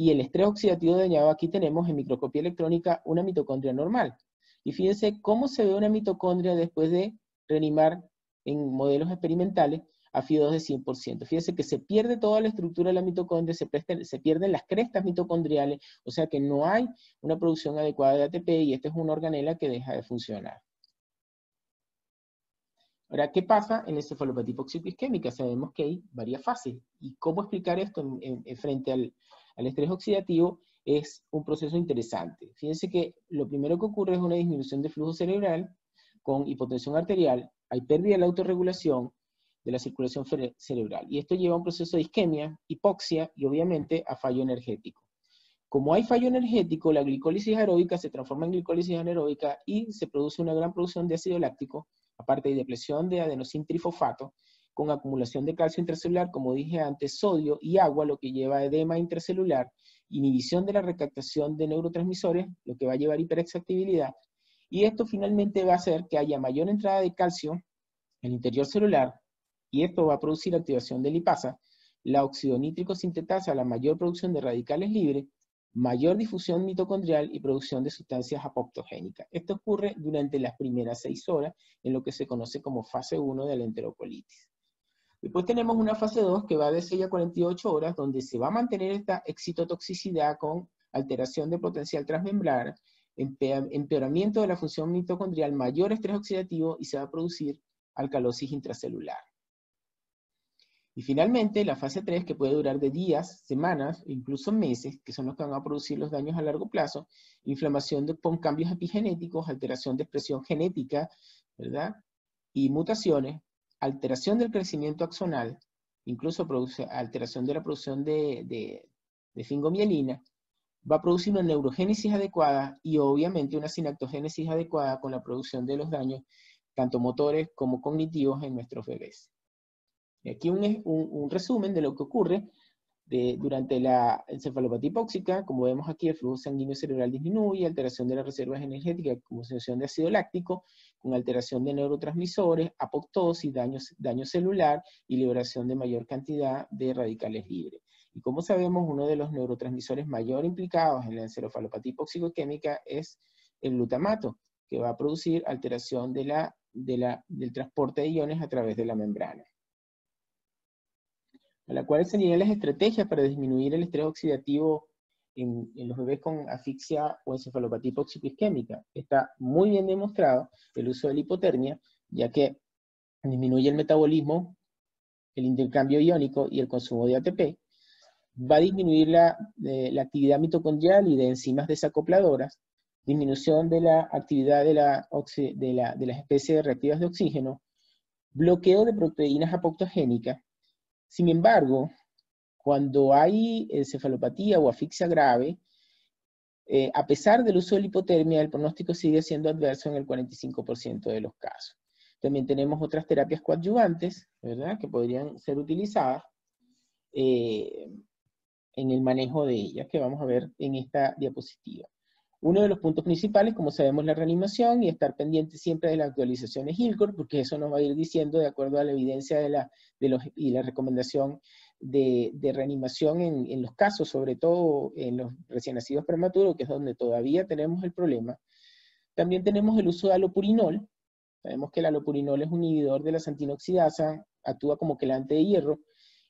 y el estrés oxidativo dañado, aquí tenemos en microscopía electrónica una mitocondria normal. Y fíjense cómo se ve una mitocondria después de reanimar en modelos experimentales a FiO2 de 100%. Fíjense que se pierde toda la estructura de la mitocondria, se pierden las crestas mitocondriales, o sea que no hay una producción adecuada de ATP, y esta es una organela que deja de funcionar. Ahora, ¿qué pasa en la encefalopatía hipoxíquico-isquémica? Sabemos que hay varias fases. ¿Y cómo explicar esto frente al estrés oxidativo? Es un proceso interesante. Fíjense que lo primero que ocurre es una disminución de flujo cerebral con hipotensión arterial, hay pérdida de la autorregulación de la circulación cerebral. Y esto lleva a un proceso de isquemia, hipoxia y obviamente a fallo energético. Como hay fallo energético, la glicólisis aeróbica se transforma en glicólisis anaeróbica y se produce una gran producción de ácido láctico, aparte de depresión de adenosín trifosfato, con acumulación de calcio intracelular, como dije antes, sodio y agua, lo que lleva a edema intracelular, inhibición de la recaptación de neurotransmisores, lo que va a llevar a hiperexcitabilidad, y esto finalmente va a hacer que haya mayor entrada de calcio en el interior celular, y esto va a producir activación de lipasa, la oxidonítrico sintetasa, la mayor producción de radicales libres, mayor difusión mitocondrial y producción de sustancias apoptogénicas. Esto ocurre durante las primeras 6 horas en lo que se conoce como fase 1 de la enterocolitis. Después tenemos una fase 2 que va de 6 a 48 horas, donde se va a mantener esta excitotoxicidad con alteración de potencial transmembrana, empeoramiento de la función mitocondrial, mayor estrés oxidativo, y se va a producir alcalosis intracelular. Y finalmente, la fase 3, que puede durar de días, semanas, incluso meses, que son los que van a producir los daños a largo plazo, inflamación con cambios epigenéticos, alteración de expresión genética, ¿verdad?, y mutaciones, alteración del crecimiento axonal, incluso produce alteración de la producción de de fingomielina, va a producir una neurogénesis adecuada y obviamente una sinaptogénesis adecuada con la producción de los daños, tanto motores como cognitivos en nuestros bebés. Y aquí un resumen de lo que ocurre durante la encefalopatía hipóxica. Como vemos aquí, el flujo sanguíneo cerebral disminuye, alteración de las reservas energéticas, acumulación de ácido láctico, con alteración de neurotransmisores, apoptosis, daño celular y liberación de mayor cantidad de radicales libres. Y como sabemos, uno de los neurotransmisores mayor implicados en la encefalopatía hipóxico-isquémica es el glutamato, que va a producir alteración del transporte de iones a través de la membrana. A la cual serían las estrategias para disminuir el estrés oxidativo en los bebés con asfixia o encefalopatía hipóxico-isquémica. Está muy bien demostrado el uso de la hipotermia, ya que disminuye el metabolismo, el intercambio iónico y el consumo de ATP. Va a disminuir la actividad mitocondrial y de enzimas desacopladoras, disminución de la actividad de las especies reactivas de oxígeno, bloqueo de proteínas apoptogénicas. Sin embargo, cuando hay encefalopatía o asfixia grave, a pesar del uso de la hipotermia, el pronóstico sigue siendo adverso en el 45% de los casos. También tenemos otras terapias coadyuvantes, ¿verdad?, que podrían ser utilizadas en el manejo de ellas, que vamos a ver en esta diapositiva. Uno de los puntos principales, como sabemos, la reanimación y estar pendiente siempre de las actualizaciones ILCOR, porque eso nos va a ir diciendo, de acuerdo a la evidencia y la recomendación de reanimación en los casos, sobre todo en los recién nacidos prematuros, que es donde todavía tenemos el problema. También tenemos el uso de alopurinol. Sabemos que el alopurinol es un inhibidor de la xantina oxidasa, actúa como quelante de hierro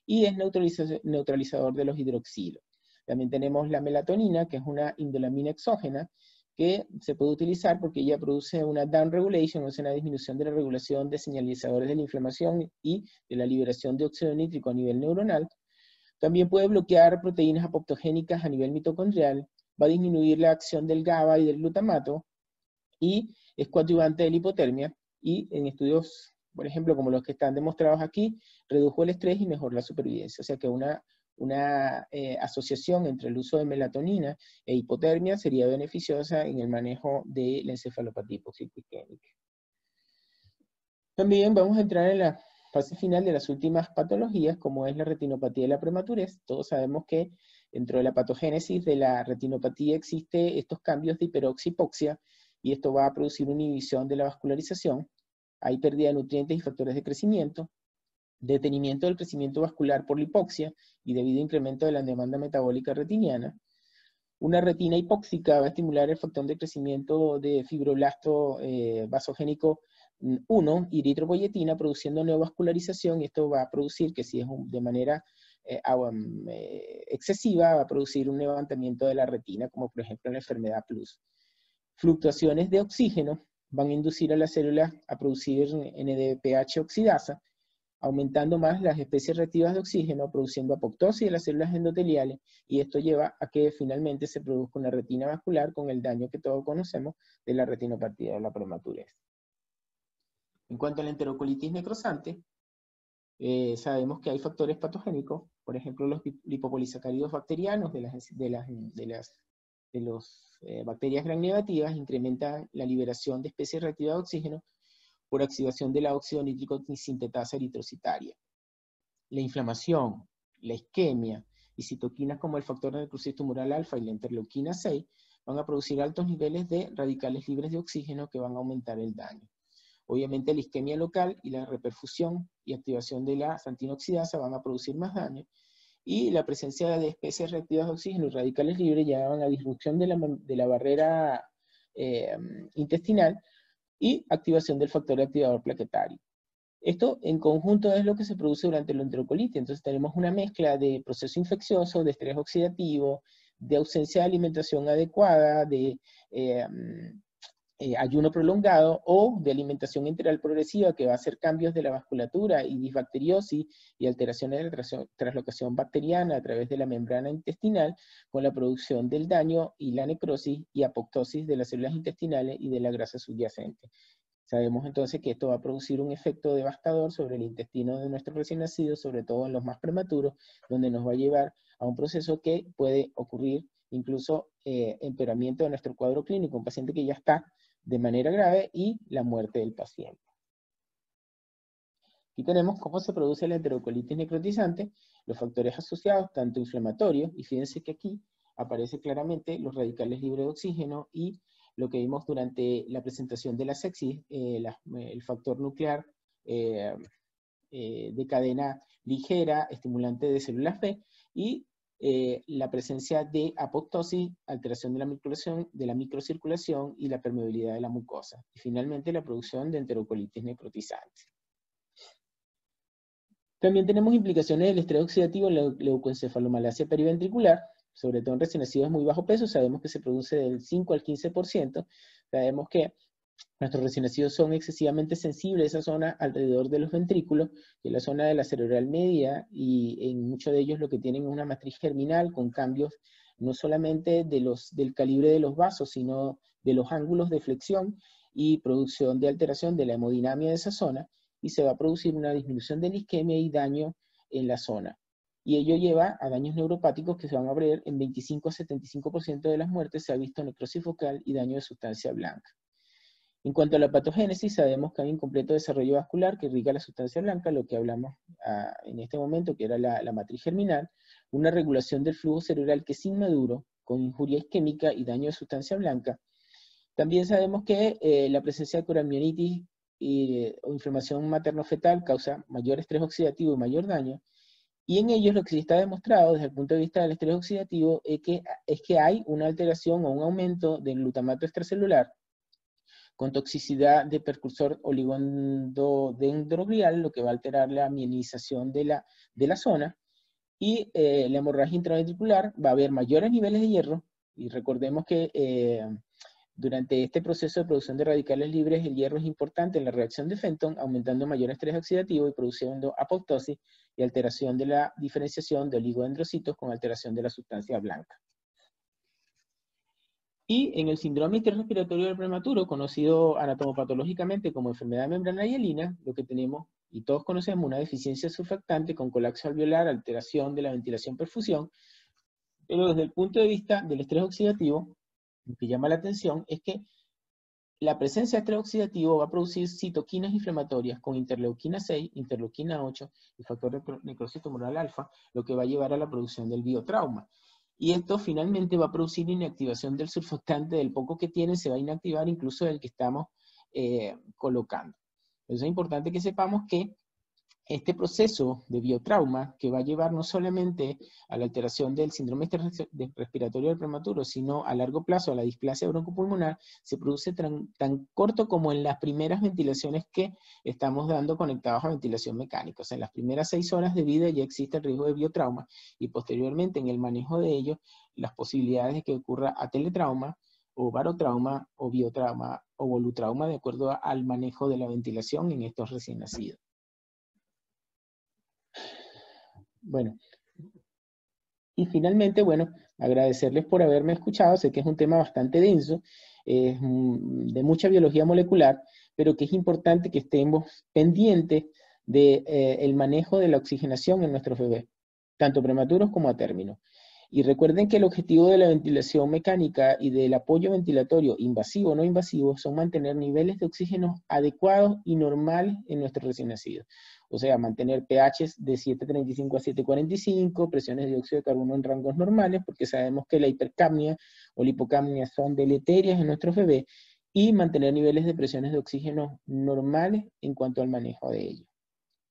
y es neutralizador de los hidroxilos. También tenemos la melatonina, que es una indolamina exógena, que se puede utilizar porque ella produce una down regulation, o sea, una disminución de la regulación de señalizadores de la inflamación y de la liberación de óxido nítrico a nivel neuronal. También puede bloquear proteínas apoptogénicas a nivel mitocondrial, va a disminuir la acción del GABA y del glutamato, y es coadyuvante de la hipotermia, y en estudios, por ejemplo, como los que están demostrados aquí, redujo el estrés y mejoró la supervivencia. O sea que una asociación entre el uso de melatonina e hipotermia sería beneficiosa en el manejo de la encefalopatía hipóxico-isquémica. También vamos a entrar en la fase final de las últimas patologías, como es la retinopatía de la prematurez. Todos sabemos que dentro de la patogénesis de la retinopatía existe estos cambios de hiperoxipoxia, y esto va a producir una inhibición de la vascularización. Hay pérdida de nutrientes y factores de crecimiento, detenimiento del crecimiento vascular por la hipoxia y debido a incremento de la demanda metabólica retiniana. Una retina hipóxica va a estimular el factor de crecimiento de fibroblasto vasogénico 1 y eritropoyetina, produciendo neovascularización, y esto va a producir que, si es de manera excesiva, va a producir un levantamiento de la retina, como por ejemplo en la enfermedad plus. Fluctuaciones de oxígeno van a inducir a las células a producir NADPH oxidasa, aumentando más las especies reactivas de oxígeno, produciendo apoptosis de las células endoteliales, y esto lleva a que finalmente se produzca una retina vascular con el daño que todos conocemos de la retinopatía de la prematurez. En cuanto a la enterocolitis necrosante, sabemos que hay factores patogénicos, por ejemplo los lipopolisacáridos bacterianos de las bacterias gram negativas incrementan la liberación de especies reactivas de oxígeno por activación de la óxido nítrico sintetasa eritrocitaria. La inflamación, la isquemia y citoquinas como el factor de necrosis tumoral alfa y la interleuquina 6 van a producir altos niveles de radicales libres de oxígeno que van a aumentar el daño. Obviamente la isquemia local y la reperfusión y activación de la xantina oxidasa van a producir más daño, y la presencia de especies reactivas de oxígeno y radicales libres llevan a disrupción de la barrera intestinal y activación del factor activador plaquetario. Esto en conjunto es lo que se produce durante la enterocolitis. Entonces tenemos una mezcla de proceso infeccioso, de estrés oxidativo, de ausencia de alimentación adecuada, de ayuno prolongado o de alimentación enteral progresiva, que va a hacer cambios de la vasculatura y disbacteriosis y alteraciones de la translocación bacteriana a través de la membrana intestinal, con la producción del daño y la necrosis y apoptosis de las células intestinales y de la grasa subyacente. Sabemos entonces que esto va a producir un efecto devastador sobre el intestino de nuestros recién nacidos, sobre todo en los más prematuros, donde nos va a llevar a un proceso que puede ocurrir incluso empeoramiento de nuestro cuadro clínico, un paciente que ya está de manera grave y la muerte del paciente. Aquí tenemos cómo se produce la enterocolitis necrotizante, los factores asociados, tanto inflamatorios, y fíjense que aquí aparece claramente los radicales libres de oxígeno y lo que vimos durante la presentación de la sepsis, el factor nuclear de cadena ligera, estimulante de células B, y la presencia de apoptosis, alteración de la microcirculación y la permeabilidad de la mucosa. Y finalmente la producción de enterocolitis necrotizante. También tenemos implicaciones del estrés oxidativo en la leucoencefalomalacia periventricular, sobre todo en recién nacidos de muy bajo peso. Sabemos que se produce del 5 al 15%. Sabemos que nuestros recién nacidos son excesivamente sensibles a esa zona alrededor de los ventrículos, que es la zona de la cerebral media, y en muchos de ellos lo que tienen es una matriz germinal con cambios no solamente del calibre de los vasos, sino de los ángulos de flexión y producción de alteración de la hemodinamia de esa zona, y se va a producir una disminución de la isquemia y daño en la zona. Y ello lleva a daños neuropáticos que se van a ver en 25 a 75% de las muertes. Se ha visto necrosis focal y daño de sustancia blanca. En cuanto a la patogénesis, sabemos que hay incompleto desarrollo vascular que irriga la sustancia blanca, lo que hablamos en este momento, que era la matriz germinal, una regulación del flujo cerebral que es inmaduro, con injuria isquémica y daño de sustancia blanca. También sabemos que la presencia de coramionitis o inflamación materno-fetal causa mayor estrés oxidativo y mayor daño. Y en ellos lo que sí está demostrado desde el punto de vista del estrés oxidativo es que hay una alteración o un aumento del glutamato extracelular con toxicidad de precursor oligodendroglial, lo que va a alterar la mielinización de la zona, y la hemorragia intraventricular va a haber mayores niveles de hierro, y recordemos que durante este proceso de producción de radicales libres, el hierro es importante en la reacción de Fenton, aumentando mayor estrés oxidativo y produciendo apoptosis y alteración de la diferenciación de oligodendrocitos con alteración de la sustancia blanca. Y en el síndrome interrespiratorio del prematuro, conocido anatomopatológicamente como enfermedad de membrana hialina, lo que tenemos, y todos conocemos, una deficiencia surfactante con colapso alveolar, alteración de la ventilación-perfusión, pero desde el punto de vista del estrés oxidativo, lo que llama la atención es que la presencia de estrés oxidativo va a producir citoquinas inflamatorias con interleuquina 6, interleuquina 8 y factor de necrosis tumoral alfa, lo que va a llevar a la producción del biotrauma. Y esto finalmente va a producir inactivación del surfactante, del poco que tiene, se va a inactivar incluso el que estamos colocando. Entonces es importante que sepamos que este proceso de biotrauma, que va a llevar no solamente a la alteración del síndrome respiratorio del prematuro, sino a largo plazo a la displasia broncopulmonar, se produce tan corto como en las primeras ventilaciones que estamos dando conectados a ventilación mecánica. O sea, en las primeras 6 horas de vida ya existe el riesgo de biotrauma, y posteriormente en el manejo de ello, las posibilidades de que ocurra ateletrauma, o barotrauma, o biotrauma, o volutrauma, de acuerdo al manejo de la ventilación en estos recién nacidos. Bueno, y finalmente, bueno, agradecerles por haberme escuchado. Sé que es un tema bastante denso, de mucha biología molecular, pero que es importante que estemos pendientes del manejo de la oxigenación en nuestros bebés, tanto prematuros como a término. Y recuerden que el objetivo de la ventilación mecánica y del apoyo ventilatorio invasivo o no invasivo son mantener niveles de oxígeno adecuados y normales en nuestros recién nacidos. O sea, mantener pHs de 7.35 a 7.45, presiones de dióxido de carbono en rangos normales, porque sabemos que la hipercapnia o la hipocapnia son deleterias en nuestros bebés, y mantener niveles de presiones de oxígeno normales en cuanto al manejo de ellos.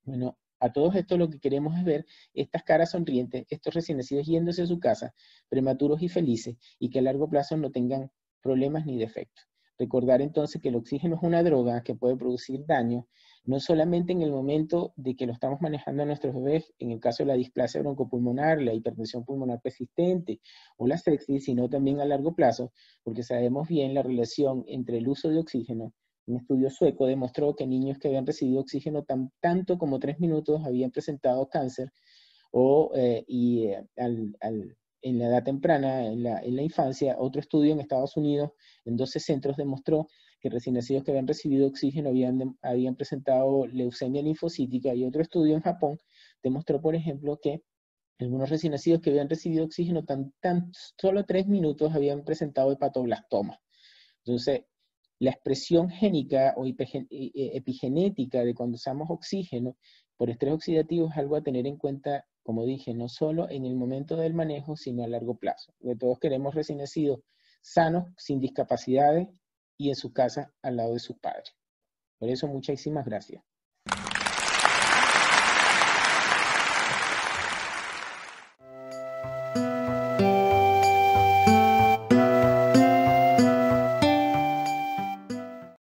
Bueno, a todos esto lo que queremos es ver estas caras sonrientes, estos recién nacidos yéndose a su casa, prematuros y felices, y que a largo plazo no tengan problemas ni defectos. Recordar entonces que el oxígeno es una droga que puede producir daño, no solamente en el momento de que lo estamos manejando a nuestros bebés, en el caso de la displasia broncopulmonar, la hipertensión pulmonar persistente o la sepsis, sino también a largo plazo, porque sabemos bien la relación entre el uso de oxígeno. Un estudio sueco demostró que niños que habían recibido oxígeno tanto como 3 minutos habían presentado cáncer, en la edad temprana, en la infancia. Otro estudio en Estados Unidos, en 12 centros, demostró que recién nacidos que habían recibido oxígeno habían presentado leucemia linfocítica, y otro estudio en Japón demostró, por ejemplo, que Algunos recién nacidos que habían recibido oxígeno solo 3 minutos habían presentado hepatoblastoma. Entonces, la expresión génica o epigenética de cuando usamos oxígeno por estrés oxidativo es algo a tener en cuenta, como dije, no solo en el momento del manejo, sino a largo plazo. Porque todos queremos recién nacidos sanos, sin discapacidades y en su casa al lado de sus padres. Por eso, muchísimas gracias.